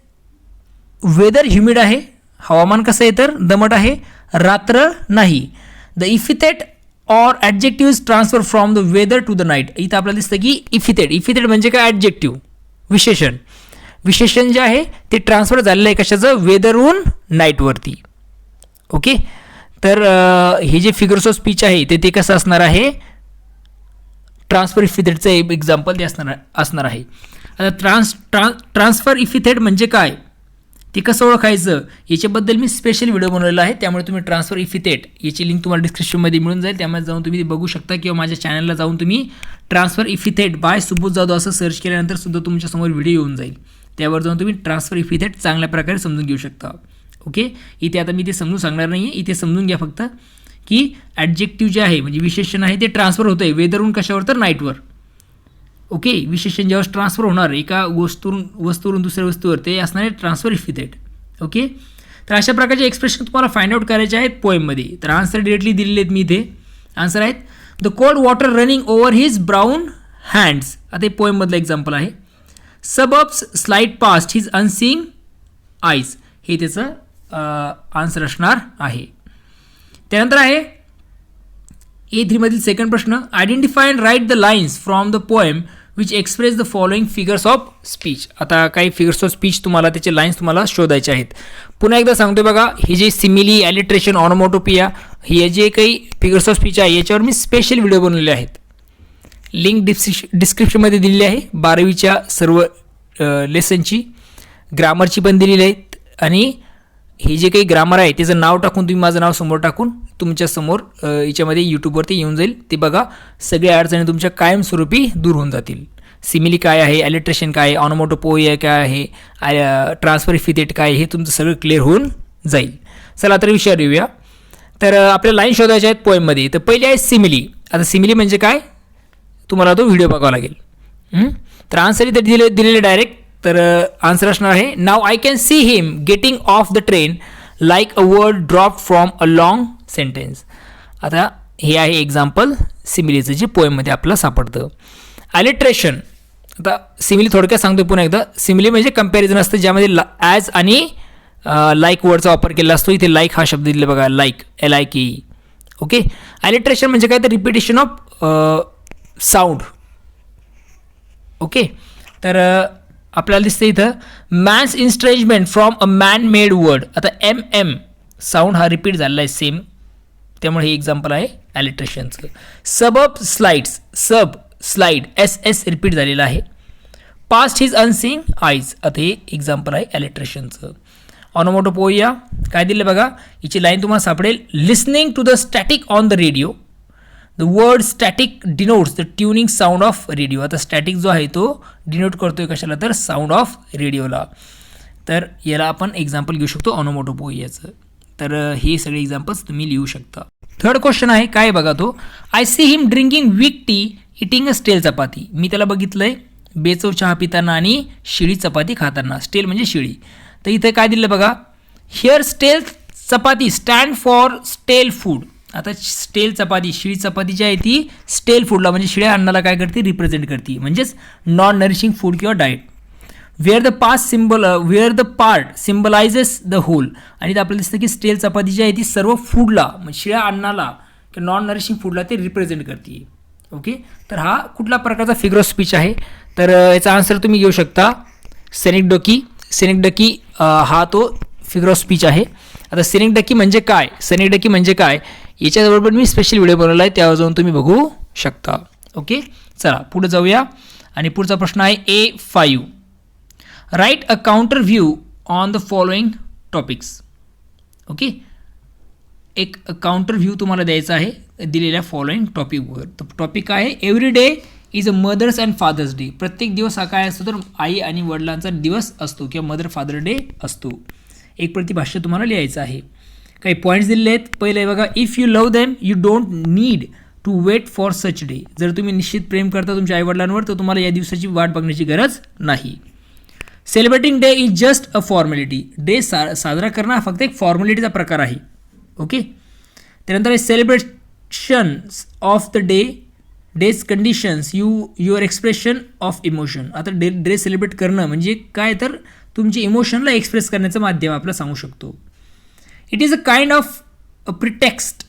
A: वेदर ह्युमिड आहे, हवामान कसं आहे तर दमट आहे, रात्र नाही. The epithet or adjective is transfer from the weather to the night. इथं आपल्याला दिसतं की इफिथेट म्हणजे काय, ॲडजेक्टिव्ह विशेषण जे आहे ते ट्रान्सफर झालेलं आहे कशाचं, वेदरहून नाईटवरती. ओके. तर हे जे फिगर्स ऑफ स्पीच आहे ते कसं असणार आहे, ट्रान्सफर इफिथेटचं एक एक्झाम्पल ते असणार आहे. आता ट्रान्सफर इफिथेट म्हणजे काय ते कसं ओळखायचं याच्याबद्दल मी स्पेशल व्हिडिओ बनवलेला आहे, त्यामुळे तुम्ही ट्रान्सफर इफिथेट याची लिंक तुम्हाला डिस्क्रिप्शनमध्ये मिळून जाईल, त्यामध्ये जाऊन तुम्ही बघू शकता किंवा माझ्या चॅनलला जाऊन तुम्ही ट्रान्सफर इफिथेट बाय सुबोध जाधव असं सर्च केल्यानंतर सुद्धा तुमच्यासमोर व्हिडिओ येऊन जाईल. त्यावर जाऊन तुम्ही ट्रान्सफर इफिथेट चांगल्या प्रकारे समजून घेऊ शकता. ओके. इथे आता मी ते समजून सांगणार नाही आहे, इथे समजून घ्या फक्त की ॲडजेक्टिव्ह जे आहे म्हणजे विशेषण आहे ते ट्रान्सफर होतं आहे वेदरहून कशावर तर नाईटवर. ओके. विशेषण जेव्हा ट्रान्सफर होणार एका वस्तूवरून दुसऱ्या वस्तूवर ते असणार आहे ट्रान्सफर इफिथेट. ओके. तर अशा प्रकारचे एक्सप्रेशन तुम्हाला फाइंड आउट करायचे आहेत पोएममध्ये. तर आन्सर डिरेक्टली दिलेले आहेत मी इथे. आन्सर आहेत the cold water running over his brown hands. आता हे पोएममधलं एक्झाम्पल आहे. Suburbs slide past his unseeing eyes, हे त्याचं आन्सर असणार आहे. त्यानंतर आहे A3 मधील सेकंड प्रश्न. Identify and write the lines from the poem which express the following figures of speech. आता काही फिगर्स ऑफ स्पीच तुम्हाला त्याचे लाईन्स तुम्हाला शोधायचे आहेत. पुन्हा एकदा सांगतोय बघा, हे जे सिमिली, ॲलिट्रेशन, ऑनोमोटोपिया हे जे काही फिगर्स ऑफ स्पीच आहे याच्यावर मी स्पेशल व्हिडिओ बनवलेले आहेत. लिंक डिस्क्रिप्शनमध्ये दिलेली आहे. 12वीच्या सर्व लेसनची, ग्रामरची पण दिलेली आहेत. आणि हे जे काही ग्रामर आहे त्याचं नाव टाकून तुम्ही माझं नाव समोर टाकून तुमच्यासमोर याच्यामध्ये यूट्यूबवरती येऊन जाईल. ते बघा, सगळ्या अडचणी तुमच्या कायमस्वरूपी दूर होऊन जातील. सिमिली काय आहे, ॲलिट्रेशन काय आहे, ऑनोमोटोपोइया काय आहे, ट्रान्सफर इफिथेट काय आहे, हे तुमचं सगळं क्लिअर होऊन जाईल. चला तर विषयावर येऊया. तर आपल्याला लाईन शोधायच्या आहेत पोएममध्ये. तर पहिली आहे सिमिली. आता सिमिली म्हणजे काय, तुम्हाला तो व्हिडिओ बघावा लागेल. तर आन्सर इथे दिलेले डायरेक्ट. तर आन्सर असणार आहे, now I can see him getting off the train like a word drop from a long sentence. आता हे आहे एक्झाम्पल सिमिलीचं जे पोएममध्ये आपल्याला सापडतं. ॲलिट्रेशन, आता सिमिली थोडक्यात सांगतो पुन्हा एकदा. सिमिली म्हणजे कंपॅरिझन असतं ज्यामध्ये ॲज आणि लाईक वर्डचा वापर केला असतो. इथे लाईक हा शब्द दिला बघा, लाईक, LIKE. ओके. ॲलिट्रेशन म्हणजे काय तर रिपिटेशन ऑफ साऊंड. ओके. तर आपल्याला दिसतं इथं man's estrangement from a man made word. आता MM साऊंड हा रिपीट झालेला आहे सेम, त्यामुळे हे एक्झाम्पल आहे ॲलिट्रेशनचं. Suburb slides, sub slide SS repeat झालेलं आहे. पास्ट हिज अनसीइंग आईज, आता हे एक्झाम्पल आहे ॲलिट्रेशनचं. ऑनोमोटोपोइया काय दिलं बघा, याची लाईन तुम्हाला सापडेल. Listening to the static on the radio. The word static denotes the tuning sound of radio. आता स्टॅटिक जो आहे तो डिनोट करतोय कशाला, तर साऊंड ऑफ रेडिओला. तर याला आपण एक्झाम्पल घेऊ शकतो ऑनोमोटोपोइयाचं. तर हे सगळे एक्झाम्पल्स तुम्ही लिहू शकता. थर्ड क्वेश्चन आहे काय बघा तो. I see him drinking weak tea eating a stale chapati. मी त्याला बघितलंय बेचव चहा पिताना आणि शिळी चपाती खाताना. स्टेल म्हणजे शिळी. तर इथे काय दिलं बघा, हिअर स्टेल चपाती स्टँड फॉर स्टेल फूड. आता स्टेल चपाती, शिळी चपाती जी आहे ती स्टेल फूडला म्हणजे शिळ्या अन्नाला काय करते, रिप्रेझेंट करते, म्हणजेच नॉन नरिशिंग फूड किंवा diet. Where the part symbolises the whole. आणि इथं आपल्याला दिसतं की स्टेल चपाती जी आहे ती सर्व फूडला म्हणजे शिळ्या अन्नाला किंवा नॉन नरिशिंग फूडला ते रिप्रेझेंट करते. ओके. तर हा कुठला प्रकारचा फिगर ऑफ स्पीच आहे, तर याचा आन्सर तुम्ही घेऊ शकता सेनिकडोकी. सेनिकडोकी हा तो फिगर ऑफ स्पीच आहे. आता सेनिकडोकी म्हणजे काय, सेनिकडोकी म्हणजे काय याच्याबरोबर मी स्पेशल व्हिडिओ बनवला आहे, त्यावर जाऊन तुम्ही बघू शकता. ओके. चला पुढे जाऊया. आणि पुढचा प्रश्न आहे A5. Write a counter view on the following topics. Okay. एक काउंटर व्ह्यू तुम्हाला द्यायचा आहे दिलेल्या फॉलोइंग टॉपिकवर. तर टॉपिक आहे every day is a mother's and father's day. प्रत्येक दिवस हा काय असतो तर आई आणि वडिलांचा दिवस असतो किंवा मदर फादर डे असतो. एक प्रतिभाष्य तुम्हाला लिहायचं आहे. काही पॉईंट्स दिलेले आहेत. पहिलं आहे बघा, if you love them you don't need to wait for such day. जर तुम्ही निश्चित प्रेम करता तुमच्या आईवडिलांवर तर तुम्हाला या दिवसाची वाट बघण्याची गरज नाही. Celebrating day is just a formality. Day साजरा करणं हा फक्त एक फॉर्मॅलिटीचा प्रकार आहे. ओके. त्यानंतर आहे celebration of the days conditions your expression of emotion. आता डे सेलिब्रेट करणं म्हणजे काय तर तुमची इमोशनला एक्सप्रेस करण्याचं माध्यम आपल्याला सांगू शकतो. It is a kind of a pretext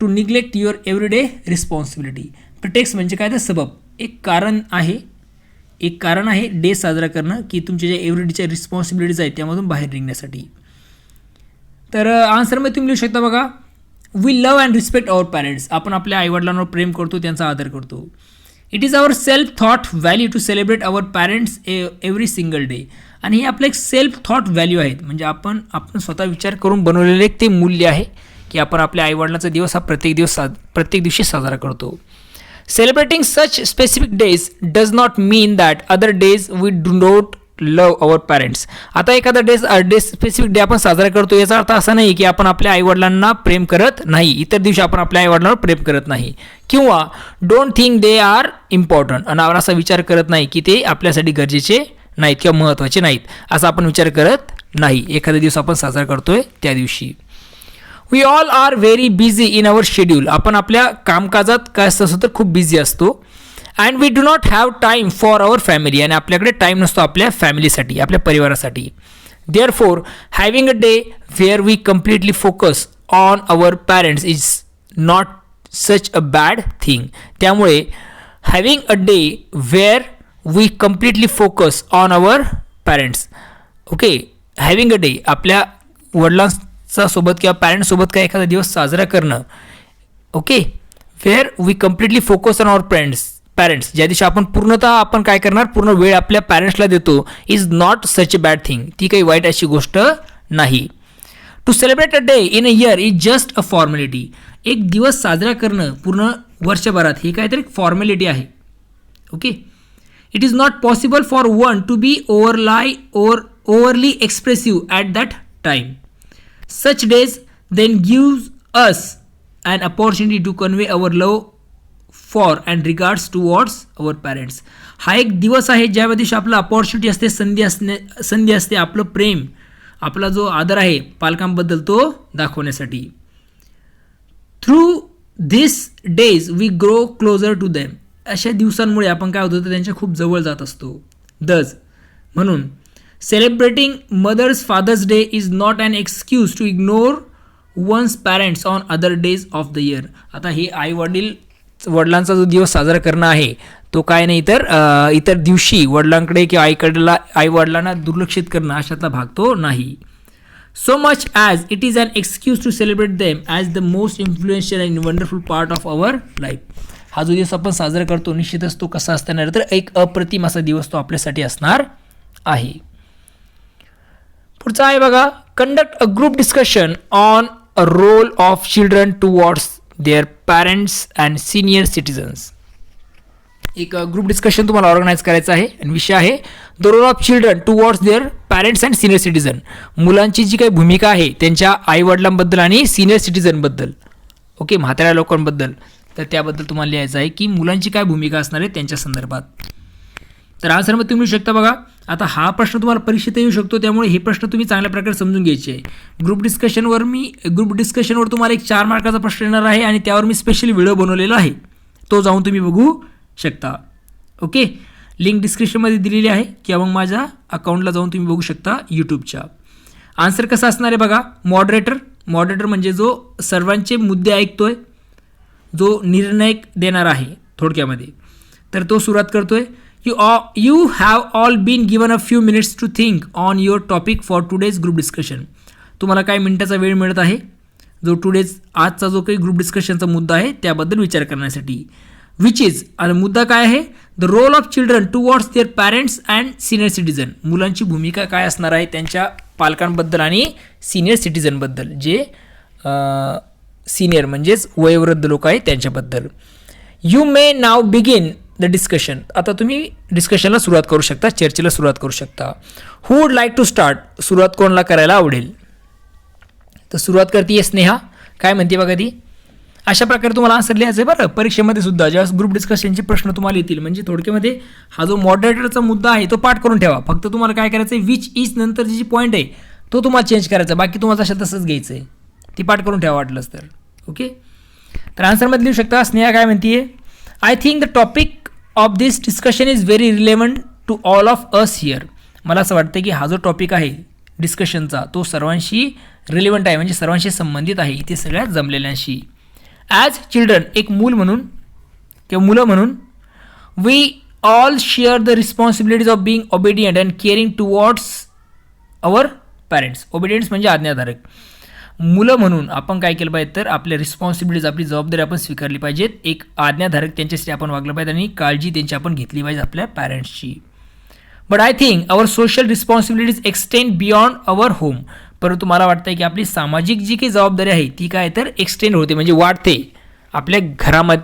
A: to neglect your everyday responsibility. Pretext म्हणजे काय तर सबब, एक कारण आहे डे साजरा करणं की तुमच्या ज्या एव्हरीडेच्या रिस्पॉन्सिबिलिटीज आहेत त्यामधून बाहेर निघण्यासाठी. तर आन्सरमध्ये तुम्ही लिहू शकता बघा, we love and respect our parents. आपण आपल्या आईवडिलांवर प्रेम करतो, त्यांचा आदर करतो. It is our self thought value to celebrate our parents every single day. आणि हे आपलं एक सेल्फ थॉट व्हॅल्यू आहेत, म्हणजे आपण स्वतः विचार करून बनवलेले एक ते मूल्य आहे की आपण आपल्या आईवडिलांचा दिवस हा प्रत्येक दिवशी साजरा करतो. Celebrating such specific days does not mean that other days we do not love our parents. आता एखादा डे स्पेसिफिक डे आपण साजरा करतो याचा अर्थ असा नाही की आपण आपल्या आईवडिलांना प्रेम करत नाही, इतर दिवशी आपण आपल्या आईवडिलांवर प्रेम करत नाही, किंवा don't think they are important आणि आपण असा विचार करत नाही की ते आपल्यासाठी गरजेचे नाहीत किंवा महत्त्वाचे नाहीत, असा आपण विचार करत नाही एखादा दिवस आपण साजरा करतोय त्या दिवशी. We all are very busy in our schedule. आपण आपल्या कामकाजात काय असतं तर खूप बिझी असतो. And we do not have time for our family, आणि आपल्याकडे टाईम नसतो आपल्या फॅमिलीसाठी, आपल्या परिवारासाठी. Therefore having a day where we completely focus on our parents is not such a bad thing. त्यामुळे having a day where we completely focus on our parents. Okay, having a day आपल्या वडिलांचा सोबत किंवा पॅरेंट्ससोबत काय एखादा दिवस साजरा करणं. Okay, where we completely focus on our parents, ज्या दिवशी आपण पूर्णतः आपण काय करणार, पूर्ण वेळ आपल्या पॅरेंट्सला देतो, is not such a bad thing. ती काही वाईट अशी गोष्ट नाही. To celebrate a day in a year is just a formality. एक दिवस साजरा करणं पूर्ण वर्षभरात हे काहीतरी फॉर्मॅलिटी आहे. Okay, it is not possible for one to be overly expressive at that time. Such days then gives us an opportunity to convey our love for and regards towards our parents. हा एक दिवस आहे ज्यामध्ये आपलं opportunity असते, संधी असते आपलं प्रेम, आपला जो आदर आहे पालकांबद्दल तो दाखवण्यासाठी. Through this days we grow closer to them. अशा दिवसांमुळे आपण काय होतं तर त्यांच्या खूप जवळ जात असतो. म्हणून celebrating mother's father's day is not an excuse to ignore one's parents on other days of the year. आता हे वडिलांचा जो दिवस साजरा करणं आहे तो काय नाही तर इतर दिवशी वडिलांकडे किंवा आईवडिलांना दुर्लक्षित करणं अशातला भाग तो नाही. So much as it is an excuse to celebrate them as the most influential and wonderful part of our life. हा जो दिवस आपण साजरा करतो निश्चितच तो कसा असणार तर एक अप्रतिम असा दिवस तो आपल्यासाठी असणार आहे. पुढचा आहे बघा, conduct a group discussion on a role of children towards their parents and senior citizens. एक ग्रुप डिस्कशन तुम्हाला ऑर्गनाईज करायचं आहे आणि विषय आहे the role of children towards their parents and senior citizen. मुलांची जी काही भूमिका आहे त्यांच्या आईवडिलांबद्दल आणि सिनियर सिटीजनबद्दल, ओके, म्हाताऱ्या लोकांबद्दल, तर त्याबद्दल तुम्हाला लिहायचं आहे की मुलांची काय भूमिका असणार आहे त्यांच्या संदर्भात. तर आन्सरमध्ये तुम्ही लिहू शकता बघा. आता हा प्रश्न तुम्हाला परीक्षेत येऊ शकतो, त्यामुळे हे प्रश्न तुम्ही चांगल्या प्रकारे समजून घ्यायचे आहे. ग्रुप डिस्कशनवर तुम्हाला एक 4 मार्काचा प्रश्न येणार आहे आणि त्यावर मी स्पेशली व्हिडिओ बनवलेला आहे, तो जाऊन तुम्ही बघू शकता. ओके, लिंक डिस्क्रिप्शनमध्ये दिलेली आहे किंवा मग माझ्या अकाउंटला जाऊन तुम्ही बघू शकता यूट्यूबच्या. आन्सर कसा असणार आहे बघा, मॉडरेटर म्हणजे जो सर्वांचे मुद्दे ऐकतोय, जो निर्णय देणार आहे थोडक्यामध्ये, तर तो सुरुवात करतोय. You have all been given a few minutes to think on your topic for today's group discussion. तुम्हाला काही मिनिटाचा वेळ मिळत आहे जो आजचा जो काही ग्रुप डिस्कशनचा मुद्दा आहे त्याबद्दल विचार करण्यासाठी. विच इज, आणि मुद्दा काय आहे, the role of children towards their parents and senior citizen. मुलांची भूमिका काय असणार आहे त्यांच्या पालकांबद्दल आणि सिनियर सिटीजनबद्दल, जे सिनियर म्हणजेच वयोवृद्ध लोक आहेत त्यांच्याबद्दल. You may now begin the discussion. आता तुम्ही डिस्कशनला सुरुवात करू शकता, चर्चेला सुरुवात करू शकता. हू वुड लाईक टू स्टार्ट, सुरुवात कोणाला करायला आवडेल. तर सुरुवात करते स्नेहा, काय म्हणते बघा ती. अशा प्रकारे तुम्हाला आन्सर लिहायचं आहे बरं परीक्षेमध्ये सुद्धा. ज्यावेळेस ग्रुप डिस्कशनचे प्रश्न तुम्हाला येतील, म्हणजे थोडक्यामध्ये हा जो मॉडरेटरचा मुद्दा आहे तो पाठ करून ठेवा. फक्त तुम्हाला काय करायचं आहे, विच इज नंतर जी पॉईंट आहे तो तुम्हाला चेंज करायचा, बाकी तुम्हाला तशा तसंच घ्यायचं आहे, ती पाठ करून ठेवा वाटलंच तर. ओके, तर आन्सरमध्ये लिहू शकता. स्नेहा काय म्हणते, I think the topic of this discussion is very relevant to all of us here. मला असं वाटतं की हा जो टॉपिक आहे डिस्कशनचा तो सर्वांशी रिलेव्हंट आहे, म्हणजे सर्वांशी संबंधित आहे इथे सगळ्या जमलेल्यांशी. ॲज चिल्ड्रन, एक मूल म्हणून किंवा मुलं म्हणून, we all share the responsibilities of being obedient and caring towards our parents. Obedients म्हणजे आज्ञाधारक. मुलं म्हणून आपण काय केलं पाहिजे तर आपल्या रिस्पॉन्सिबिलिटीज, आपली जबाबदारी आपण स्वीकारली पाहिजेत. एक आज्ञाधारक त्यांच्यासाठी आपण वागलं पाहिजे आणि काळजी त्यांची आपण घेतली पाहिजे आपल्या पॅरेंट्सची. But I think our social responsibilities extend beyond our home. परंतु मला वाटतं की आपली सामाजिक जी काही जबाबदारी आहे ती काय तर एक्सटेंड होते, म्हणजे वाढते आपल्या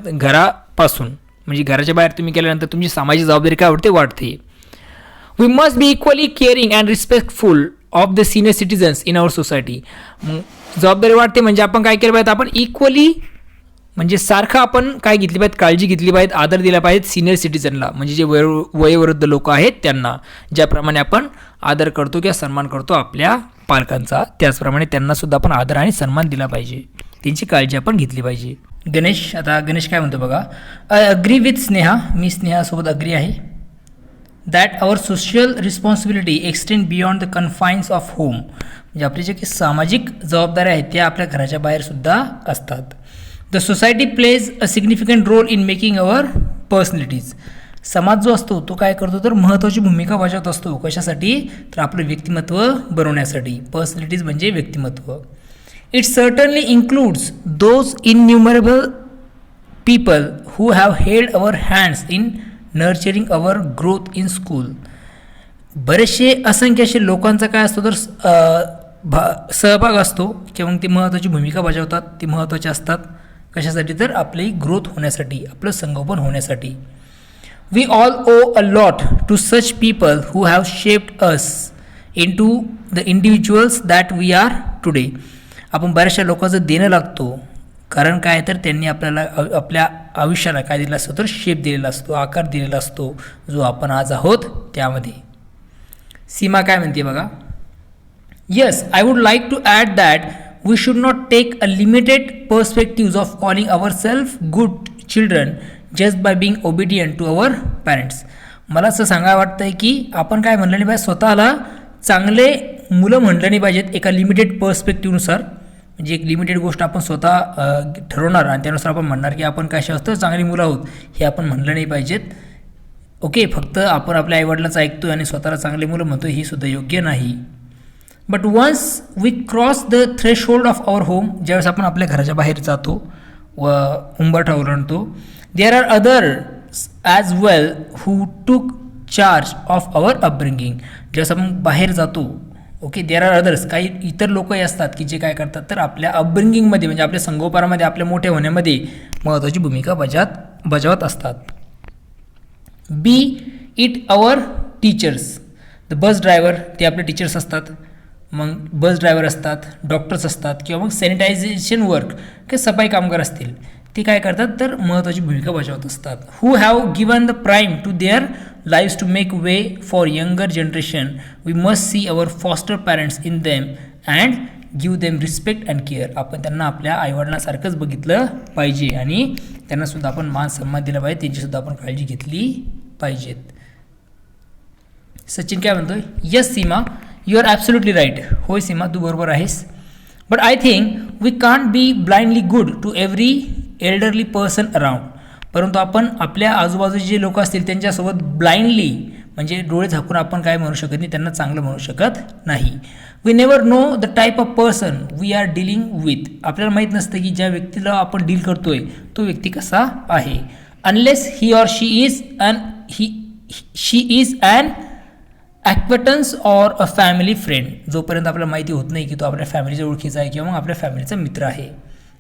A: घरापासून, म्हणजे घराच्या बाहेर तुम्ही केल्यानंतर तुमची सामाजिक जबाबदारी काय वाढते. We must be equally caring and respectful of the senior citizens in our society. जबाबदारी वाढते म्हणजे आपण काय केलं पाहिजे, आपण इक्वली म्हणजे सारखं आपण काय घेतली पाहिजे, काळजी घेतली पाहिजे, आदर दिला पाहिजे सिनियर सिटीजनला, म्हणजे जे वयोवृद्ध लोक आहेत त्यांना. ज्याप्रमाणे आपण आदर करतो किंवा सन्मान करतो आपल्या पालकांचा, त्याचप्रमाणे त्यांनासुद्धा आपण आदर आणि सन्मान दिला पाहिजे. त्यांची काळजी आपण घेतली पाहिजे. गणेश, आता गणेश काय म्हणतो बघा, आय अग्री विथ स्नेहा, मी स्नेहासोबत अग्री आहे, that our social responsibility extend beyond the confines of home, म्हणजे आपली जे काही सामाजिक जबाबदाऱ्या आहेत त्या आपल्या घराच्या बाहेरसुद्धा असतात. The society plays a significant role in making our personalities, समाज जो असतो तो काय करतो तर महत्त्वाची भूमिका बजावत असतो. कशासाठी तर आपलं व्यक्तिमत्व बनवण्यासाठी. पर्सनॅलिटीज म्हणजे व्यक्तिमत्व. It certainly includes those innumerable people who have held our hands in nurturing our growth in school. बरेचसे असंख्य असे लोकांचा काय असतो तर सहभाग असतो किंवा मग ती महत्त्वाची भूमिका बजावतात. ती महत्त्वाचे असतात कशासाठी तर आपली ग्रोथ होण्यासाठी, आपलं संगोपन होण्यासाठी. We all owe a lot to such people who have shaped us into the individuals that we are today. आपण बऱ्याचशा लोकांचं देणं लागतो, कारण काय तर त्यांनी आपल्याला आपल्या आयुष्याला काय दिलं असतो तर शेप दिलेला असतो, आकार दिलेला असतो जो आपण आज आहोत त्यामध्ये. सीमा काय म्हणते बघा, yes I would like to add that we should not take a limited perspectives of calling our self good children just by being obedient to our parents. मला असं सांगायला वाटतं आहे की आपण काय म्हणलं नाही पाहिजे, स्वतःला चांगले मुलं म्हणलं नाही पाहिजेत एका लिमिटेड पर्स्पेक्टिव्हनुसार. म्हणजे एक लिमिटेड गोष्ट आपण स्वतः ठरवणार आणि त्यानुसार आपण म्हणणार की आपण कशा असतं चांगली मुलं आहोत, हे आपण म्हणलं नाही पाहिजेत. ओके, फक्त आपण आपल्या आईवडिलांचं ऐकतो आणि स्वतःला चांगली मुलं म्हणतो, ही सुद्धा योग्य नाही. But once we cross the threshold of our home, ज्यावेळेस आपण आपल्या घराच्या बाहेर जातो व उंबरठा ओलांडतो, there are others as well who took charge of our upbringing. ज्यावेळेस आपण बाहेर जातो, ओके, देअर आर अदर्स, काही इतर लोकही असतात की जे काय करतात तर आपल्या अपब्रिंगिंगमध्ये म्हणजे आपल्या संगोपनामध्ये, आपल्या मोठे होण्यामध्ये महत्त्वाची भूमिका बजावत असतात. Be it our teachers, the bus driver, ते आपले टीचर्स असतात, मग बस ड्रायव्हर असतात, डॉक्टर्स असतात किंवा मग सॅनिटायझेशन वर्क किंवा सफाई कामगार असतील, ते काय करतात तर महत्त्वाची भूमिका बजावत असतात. Who have given the prime to their lives to make way for younger generation. We must see our foster parents in them and give them respect and care. आपण त्यांना आपल्या आईवडिलांसारखंच बघितलं पाहिजे आणि त्यांनासुद्धा आपण मान सन्मान दिला पाहिजे, त्यांचीसुद्धा आपण काळजी घेतली पाहिजेत. सचिन काय म्हणतोय, yes Seema you are absolutely right. होय सीमा, तू बरोबर आहेस. But I think we can't be blindly good to every elderly person around. परंतु आपण आपल्या आजूबाजूचे जे लोक असतील त्यांच्यासोबत ब्लाइंडली म्हणजे डोळे झाकून आपण काय म्हणू शकत नाही, त्यांना चांगलं म्हणू शकत नाही. We never know the type of person we are dealing with. आपल्याला माहीत नसतं की ज्या व्यक्तीला आपण डील करतोय तो व्यक्ती कसा आहे. Unless he or she is an acquaintance or a family friend. जोपर्यंत आपल्याला माहिती होत नाही की तो आपल्या फॅमिलीच्या ओळखीचा आहे किंवा मग आपल्या फॅमिलीचा मित्र आहे,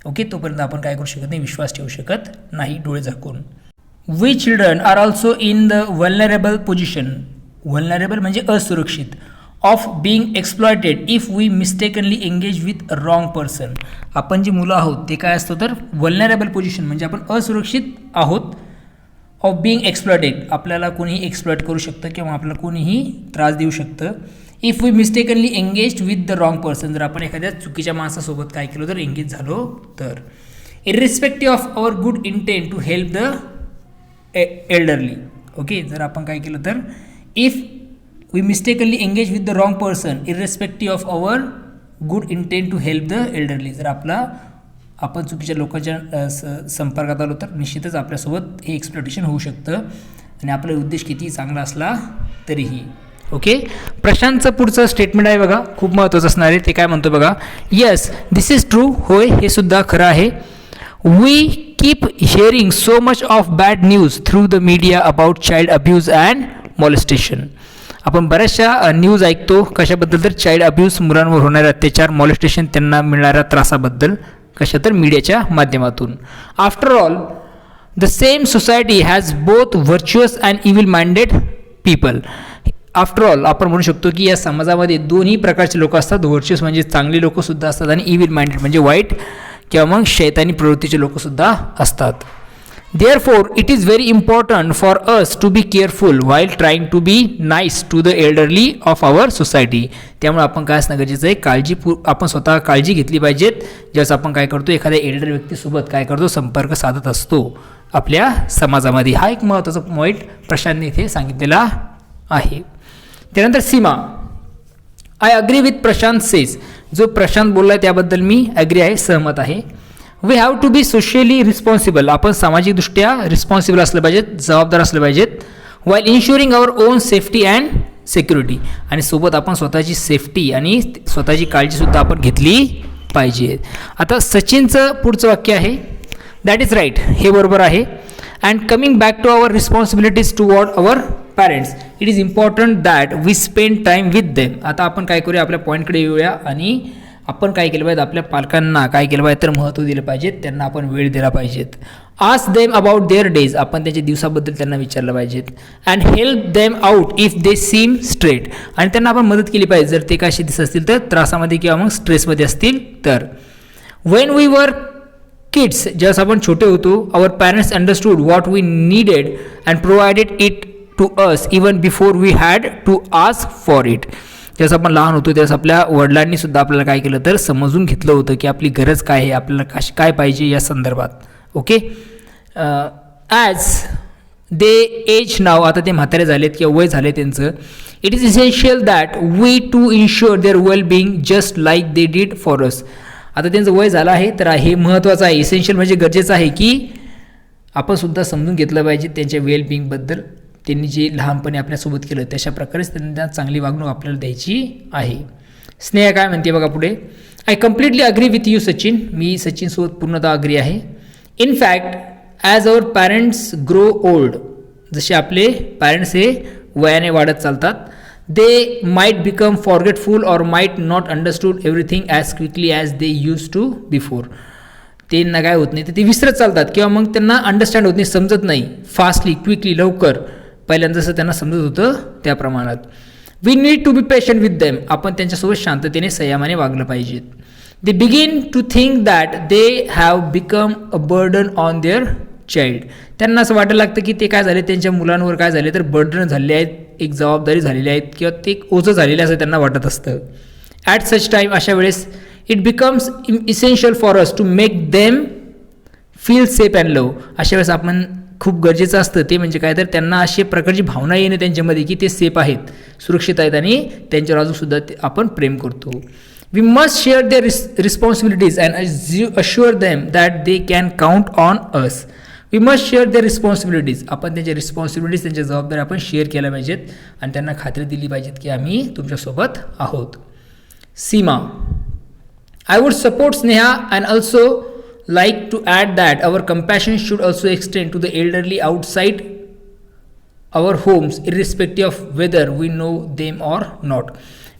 A: ओके, तोपर्यंत आपण काय करू शकत नाही, विश्वास ठेवू शकत नाही डोळे झाकून. We children are also in the vulnerable position. Vulnerable म्हणजे असुरक्षित. Of being exploited if we mistakenly engage with a wrong person. आपण जी मुलं आहोत ते काय असतं तर वल्नरेबल पोझिशन म्हणजे आपण असुरक्षित आहोत. ऑफ बिंग एक्सप्लॉयटेड, आपल्याला कोणीही एक्सप्लॉयट करू शकतं किंवा आपल्याला कोणीही त्रास देऊ शकतं. If we mistakenly engage with the wrong person, जर आपण एखाद्या चुकीच्या माणसासोबत काय केलं तर एंगेज झालो तर. Irrespective of our good intent to help the elderly. Okay, जर आपण काय केलं तर if we mistakenly engage with the wrong person irrespective of our good intent to help the elderly. जर आपण चुकीच्या लोकांच्या संपर्कात आलो तर निश्चितच आपल्यासोबत हे एक्सप्लॉटेशन होऊ शकतं आणि आपला उद्देश किती चांगला असला तरीही. ओके, प्रशांतचं पुढचं स्टेटमेंट आहे बघा, खूप महत्त्वाचं असणार आहे. ते काय म्हणतो बघा, येस दिस इज ट्रू. होय, हे सुद्धा खरं आहे. We keep hearing so much of bad news through the media about child abuse and molestation. आपण बऱ्याचशा न्यूज ऐकतो कशाबद्दल तर चाइल्ड अब्यूज, मुलांवर होणारे अत्याचार, मॉलेस्टेशन, त्यांना मिळणाऱ्या त्रासाबद्दल, कशा तर मीडियाच्या माध्यमातून. After all the same society has both virtuous and evil minded people. After all आपण म्हणू शकतो की या समाजामध्ये दोन्ही प्रकारचे लोक असतात. व्हर्च्युअस म्हणजे चांगली लोकंसुद्धा असतात आणि इव्हिल माइंडेड म्हणजे वाईट किंवा मग शैतानी प्रवृत्तीचे लोकंसुद्धा असतात. Therefore, it is very important for us to be careful while trying to be nice to the elderly of our society. त्यामुळे आपण काय असणं गरजेचं आहे, आपण स्वतः काळजी घेतली पाहिजेत ज्यावेळेस आपण काय करतो, एखाद्या एल्डर व्यक्तीसोबत काय करतो, संपर्क साधत असतो आपल्या समाजामध्ये. हा एक महत्त्वाचा पॉईंट प्रशांतने इथे सांगितलेला आहे. त्यानंतर Seema, I agree with Prashant says. जो प्रशांत बोललाय त्याबद्दल मी अग्री आहे, सहमत आहे. We have to be socially responsible. आपण सामाजिकदृष्ट्या रिस्पॉन्सिबल असलं पाहिजेत, जबाबदार असलं पाहिजेत. While insuring our own safety and security. आणि सोबत आपण स्वतःची सेफ्टी आणि स्वतःची काळजीसुद्धा आपण घेतली पाहिजे. आता सचिनचं पुढचं वाक्य आहे, दॅट इज राईट, हे बरोबर आहे. And coming back to our responsibilities toward our parents, it is important that we spend time with them. आता आपण काय करूया, आपल्या पॉईंटकडे येऊया आणि आपण काय केलं पाहिजे, आपल्या पालकांना काय केलं पाहिजे तर महत्त्व दिलं पाहिजे, त्यांना आपण वेळ दिला पाहिजेत. Ask them about their days. आपण त्यांच्या दिवसाबद्दल त्यांना विचारलं पाहिजेत. And help them out if they seem straight. आणि त्यांना आपण मदत केली पाहिजे जर ते कशी दिसत असतील तर, त्रासामध्ये किंवा मग स्ट्रेसमध्ये असतील तर. वेन वी वर किड्स, ज्यावेळेस आपण छोटे होतो, our parents understood what we needed and provided it to us even before we had to ask for it. ज्यावेळेस आपण लहान होतो त्यावेळेस आपल्या वडिलांनी सुद्धा आपल्याला काय केलं तर समजून घेतलं होतं की आपली गरज काय आहे, आपल्याला काय पाहिजे या संदर्भात. Okay, as they age now, आता ते म्हातारे झालेत किंवा वय झाले त्यांचं, it is essential that we to ensure their well being just like they did for us. आता त्यांचं वय झालं आहे तर हे महत्त्वाचं आहे, इसेन्शियल म्हणजे गरजेचं आहे की आपण सुद्धा समजून घेतलं पाहिजे त्यांच्या वेलबिईंगबद्दल. त्यांनी जे लहानपणी आपल्यासोबत केलं तशा प्रकारेच त्यांना चांगली वागणूक आपल्याला द्यायची आहे. स्नेहा काय म्हणते बघा पुढे, I completely agree with you Sachin. मी सचिनसोबत पूर्णतः अग्री आहे. In fact as our parents grow old, जसे आपले पॅरेंट्स हे वयाने वाढत चालतात, they might become forgetful or might not understood everything as quickly as they used to before. त्यांना काय होत नाही तर ते विसरत चालतात किंवा मग त्यांना अंडरस्टँड होत नाही, समजत नाही फास्टली, क्विकली, लवकर, पहिल्यांदा जसं त्यांना समजत होतं त्या प्रमाणात. We need to be patient with them. आपण त्यांच्यासोबत शांततेने, संयमाने वागलं पाहिजेत. They begin to think that they have become a burden on their child. त्यांना असं वाटायला लागतं की ते काय झाले, त्यांच्या मुलांवर काय झाले तर बर्डन झालेले आहेत, एक जबाबदारी झालेली आहेत किंवा ते एक ओझं झालेलं असं त्यांना वाटत असतं. ॲट सच टाईम, अशा वेळेस, it becomes essential for us to make them feel safe and love. अशा वेळेस आपण खूप गरजेचं असतं ते म्हणजे काय तर त्यांना अशी प्रकारची भावना येणे त्यांच्यामध्ये की ते सेफ आहेत, सुरक्षित आहेत आणि त्यांच्यावर अजूनसुद्धा आपण प्रेम करतो. We must share their responsibilities and assure them that they can count on us. We must share their responsibilities. आपण त्यांच्या रिस्पॉन्सिबिलिटीज, त्यांच्या जबाबदाऱ्या आपण शेअर केल्या पाहिजेत आणि त्यांना खात्री दिली पाहिजेत की आम्ही तुमच्यासोबत आहोत. सीमा, I would support Sneha and also like to add that our compassion should also extend to the elderly outside our homes irrespective of whether we know them or not.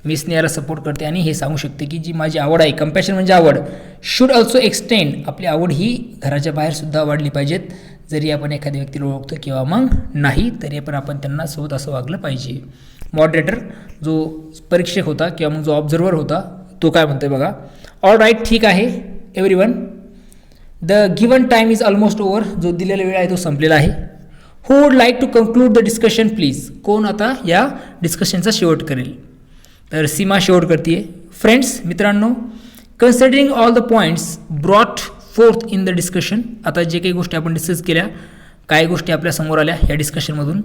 A: मी स्नेहाला सपोर्ट करते आणि हे सांगू शकते की जी माझी आवड आहे, कंपॅशन म्हणजे आवड, शुड ऑल्सो एक्सटेंड, आपली आवड ही घराच्या बाहेरसुद्धा वाढली पाहिजेत. जरी आपण एखाद्या व्यक्तीला ओळखतो किंवा मग नाही तरी पण आपण त्यांना सोबत असं वागलं पाहिजे. मॉडरेटर जो परीक्षक होता किंवा मग जो ऑब्झर्वर होता तो काय म्हणतोय बघा, ऑल राईट, ठीक आहे everyone, the given time is almost over. जो दिलेला वेळ आहे तो संपलेला आहे. Who would like to conclude the discussion please. कोण आता या डिस्कशनचा शेवट करेल? तर सीमा शेवट करते. फ्रेंड्स, मित्रांनो, considering all the points brought fourth in the discussion, आता जे काही गोष्टी आपण डिस्कस केल्या, काय गोष्टी आपल्या समोर आल्या या डिस्कशनमधून,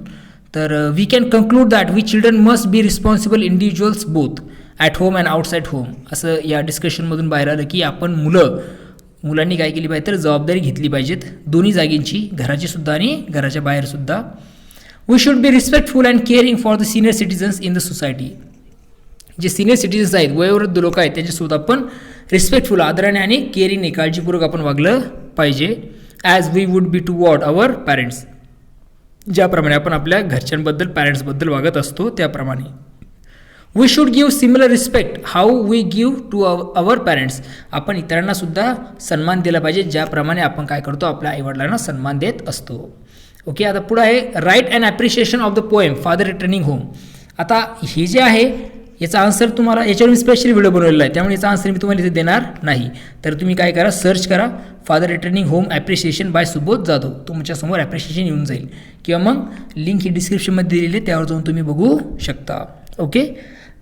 A: तर we can conclude that we children must be responsible individuals both at home and outside home. असं या डिस्कशनमधून बाहेर आलं की आपण मुलांनी काय केली पाहिजे तर जबाबदारी घेतली पाहिजेत, दोन्ही जागेंची, घराची सुद्धा आणि घराच्या बाहेरसुद्धा. We should be respectful and caring for the senior citizens in the society. जे सिनियर सिटीजन्स आहेत, वयोवृद्ध लोक आहेत, त्यांच्यासोबत आपण रिस्पेक्टफुल, आदराने आणि केअरिंगने, काळजीपूर्वक आपण वागलं पाहिजे. As we would be to what our parents. ज्याप्रमाणे आपण आपल्या घरच्यांबद्दल, पॅरेंट्सबद्दल वागत असतो त्याप्रमाणे. We should give similar respect how we give to our parents. आपण इतरांना सुद्धा सन्मान दिला पाहिजे ज्याप्रमाणे आपण काय करतो, आपल्या आईवडिलांना सन्मान देत असतो. ओके, आता पुढे आहे write and appreciation of the poem father returning home. आता हे जे आहे याचा आन्सर तुम्हाला याच्यावर मी स्पेशल व्हिडिओ बनवलेला आहे, त्यामुळे याचा आन्सर मी तुम्हाला इथे देणार नाही. तर तुम्ही काय करा, सर्च करा father returning home appreciation by Subodh Jadhav, तुमच्यासमोर ॲप्रिशिएशन येऊन जाईल. किंवा मग लिंक ही डिस्क्रिप्शनमध्ये दिलेली आहे, त्यावर जाऊन तुम्ही बघू शकता. ओके.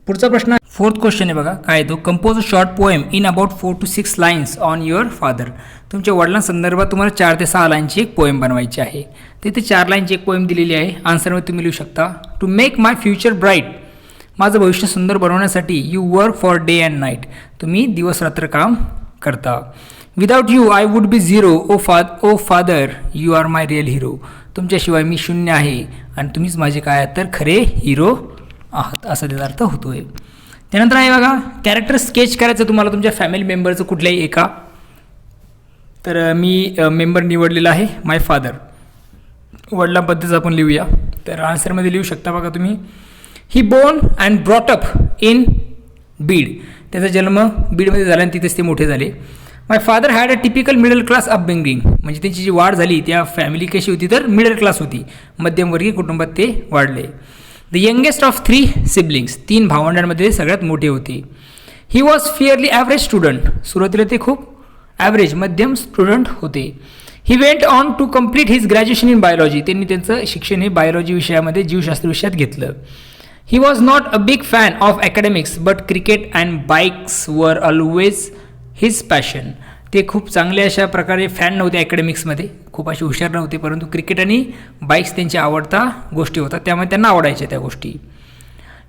A: पुढचा प्रश्न 4th क्वेश्चन आहे बघा, काय तो, compose a short poem in about 4 to 6 lines on your father. तुमच्या वडिलांसंदर्भात तुम्हाला 4 ते 6 लाईनची एक पोएम बनवायची आहे. तिथे 4 लाईनची एक पोएम दिलेली आहे. आन्सरमध्ये तुम्ही लिहू शकता, to make my future bright, माझं भविष्य सुंदर बनवण्यासाठी you work for day and night, तुम्ही दिवस रात्र काम करता. Without you I would be zero, oh father you are my real hero, तुमच्याशिवाय मी शून्य आहे आणि तुम्हीच माझे काय तर खरे हिरो आहात, असा त्याचा अर्थ होतोय. त्यानंतर आहे बघा, कॅरेक्टर स्केच करायचं तुम्हाला तुमच्या फॅमिली मेंबरचं कुठल्याही एका. तर मी मेंबर निवडलेला आहे माय फादर, वडिलांबद्दलच आपण लिहूया. तर आन्सरमध्ये लिहू शकता बघा तुम्ही, he born and brought up in Beed, त्याचा जन्म बीडमध्ये झाला आणि तिथेच ते मोठे झाले. My father had a typical middle class upbringing, म्हणजे त्यांची जी वाढ झाली त्या फॅमिली कशी होती तर मिडल क्लास होती, मध्यमवर्गीय कुटुंबात ते वाढले. द यंगेस्ट ऑफ 3 सिबलिंग्स, 3 भावंडांमध्ये सगळ्यात मोठे होते. He was fairly average student, सुरुवातीला ते खूप ॲव्हरेज मध्यम स्टुडंट होते. He went on to complete his graduation in biology, त्यांनी त्यांचं शिक्षण हे बायोलॉजी विषयामध्ये जीवशास्त्र विषयात घेतलं. He was not a big fan of academics but cricket and bikes वर ऑलवेज हिज पॅशन, ते खूप चांगले अशा प्रकारे फॅन नव्हते अकॅडमिक्समध्ये, खूप असे हुशार नव्हते, परंतु क्रिकेट आणि बाईक्स त्यांच्या आवडता गोष्टी होतात, त्यामुळे त्यांना आवडायच्या त्या गोष्टी.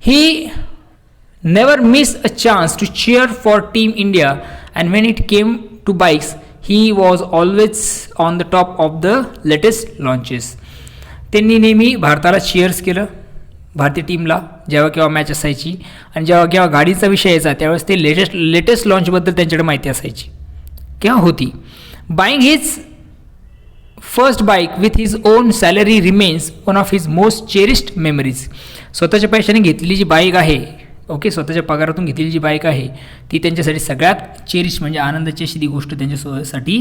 A: He never miss a chance to cheer for team India and when it came to bikes he was always on the top of the latest launches, त्यांनी नेहमी भारताला चीअर्स केलं, भारतीय टीमला जेव्हा केव्हा मॅच असायची आणि जेव्हा केव्हा गाडीचा विषय यायचा त्यावेळेस ते लेटेस्ट लॉन्चबद्दल त्यांच्याकडे माहिती असायची किंवा होती. Buying his first bike with his on salary remains one of his most cherished memories, स्वतःच्या पैशाने घेतलेली जी बाईक आहे, ओके, स्वतःच्या पगारातून घेतलेली जी बाईक आहे ती त्यांच्यासाठी सगळ्यात चेरिश म्हणजे आनंदाची अशी ती गोष्ट त्यांच्यासाठी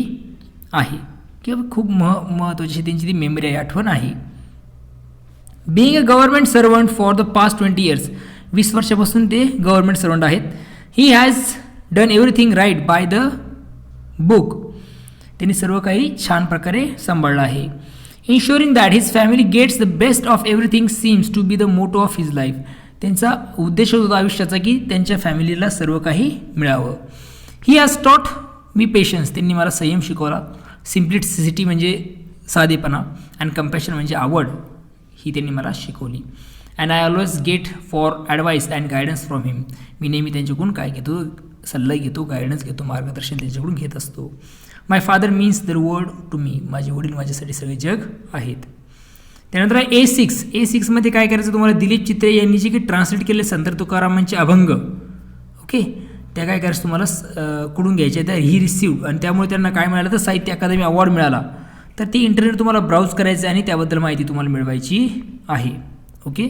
A: आहे किंवा खूप महत्त्वाची त्यांची ती मेमरी आहे, आठवण आहे. Being a government servant for the past 20 years, 20 वर्षापासून ते गव्हर्नमेंट सर्वंट आहेत. He has done everything right by the book, त्यांनी सर्व काही छान प्रकारे सांभाळलं आहे. Ensuring that his family gets the best of everything seems to be the motto of his life, त्यांचा उद्देश होता आयुष्याचा की त्यांच्या फॅमिलीला सर्व काही मिळावं. He has taught me patience, त्यांनी मला संयम शिकवला. सिम्प्लिसिटी म्हणजे साधेपणा अँड कम्पॅशन म्हणजे आवड, ही त्यांनी मला शिकवली. And I always get for advice and guidance from him, मी नेहमी त्यांच्याकडून काय घेतो, सल्ला घेतो, गायडन्स घेतो, मार्गदर्शन त्यांच्याकडून घेत असतो. My father means the world to me, माझे वडील माझ्यासाठी सगळे जग आहेत. त्यानंतर A6मध्ये काय करायचं तुम्हाला, दिलीप चित्रे यांनी जे काही ट्रान्सलेट केले संत तुकारामांचे अभंग, ओके, त्या काय करायचं तुम्हाला कुठून घ्यायच्या त्या, ही रिसिव्ड, आणि त्यामुळे त्यांना काय मिळालं तर साहित्य अकादमी अवॉर्ड मिळाला. तर ती इंटरनेट तुम्हाला ब्राउज करायचं आणि त्याबद्दल माहिती तुम्हाला मिळवायची आहे. ओके,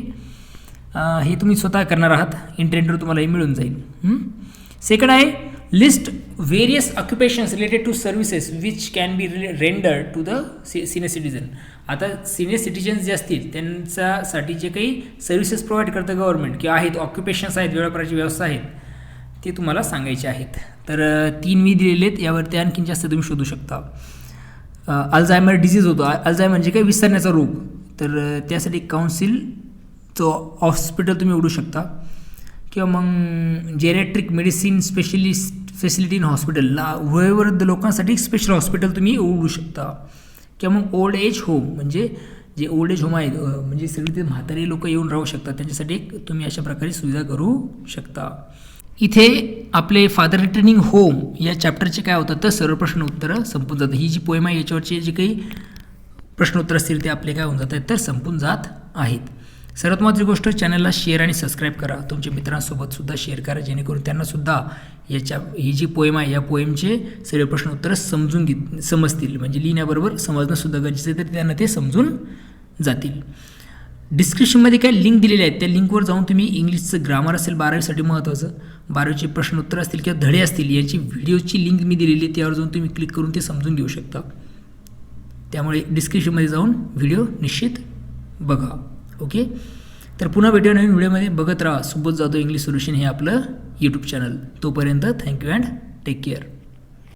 A: हे तुम्ही स्वतः करणार आहात, इंटरनेटवर तुम्हाला हे मिळून जाईल. सेकंड आहे list various occupations related to services which can be rendered to the senior citizen. आता सिनियर सिटीजन्स जे असतील त्यांच्यासाठी जे काही सर्व्हिसेस प्रोव्हाइड करतं गव्हर्नमेंट किंवा आहेत, ऑक्युपेशन्स आहेत, वेळापराची व्यवस्था आहेत, ते तुम्हाला सांगायचे आहेत. तर 3 मी दिलेले आहेत, यावरती आणखीन जास्त तुम्ही शोधू शकता. अल्झायमर डिझीज होतो, अल्झायमर म्हणजे काय, विसरण्याचा रोग, तर त्यासाठी काउन्सिलचं हॉस्पिटल तुम्ही उघडू शकता. किंवा मग जेरॅट्रिक मेडिसिन स्पेशलिस्ट फॅसिलिटी इन हॉस्पिटलला, वयोवृद्ध लोकांसाठी स्पेशल हॉस्पिटल तुम्ही उघडू शकता. किंवा मग ओल्ड एज होम, म्हणजे जे ओल्ड एज होम आहेत म्हणजे सगळे ते म्हातारे लोक येऊन राहू शकतात, त्यांच्यासाठी एक तुम्ही अशा प्रकारे सुविधा करू शकता. इथे आपले फादर रिटर्निंग होम या चॅप्टरचे काय होतं तर सर्व प्रश्न उत्तरं संपून जातं. ही जी पोएम आहे याच्यावरचे जे काही प्रश्नोत्तर असतील ते आपले काय होऊन जात आहेत तर संपून जात आहेत. सर्वात महत्त्वाची गोष्ट, चॅनलला शेअर आणि सबस्क्राईब करा, तुमच्या मित्रांसोबत सुद्धा शेअर करा, जेणेकरून त्यांनासुद्धा ही जी पोएम आहे या पोएमचे सर्व प्रश्न उत्तरं समजतील, म्हणजे लिहिण्याबरोबर समजणंसुद्धा गरजेचं आहे, तर त्यांना ते समजून जातील. डिस्क्रिप्शनमध्ये काय लिंक दिलेले आहेत, त्या लिंकवर जाऊन तुम्ही इंग्लिशचं ग्रामर असेल 12वीसाठी महत्त्वाचं, 12वीचे प्रश्नोत्तर असतील किंवा धडे असतील याची व्हिडिओची लिंक मी दिलेली आहे, त्यावर जाऊन तुम्ही क्लिक करून ते समजून घेऊ शकता. त्यामुळे डिस्क्रिप्शनमध्ये जाऊन व्हिडिओ निश्चित बघा. ओके, तर पुन्हा भेटूया नवीन व्हिडिओमध्ये. बघत राहा सुबोध जाधव इंग्लिश सोल्युशन हे आपलं यूट्यूब चॅनल. तोपर्यंत थँक्यू अँड टेक केअर.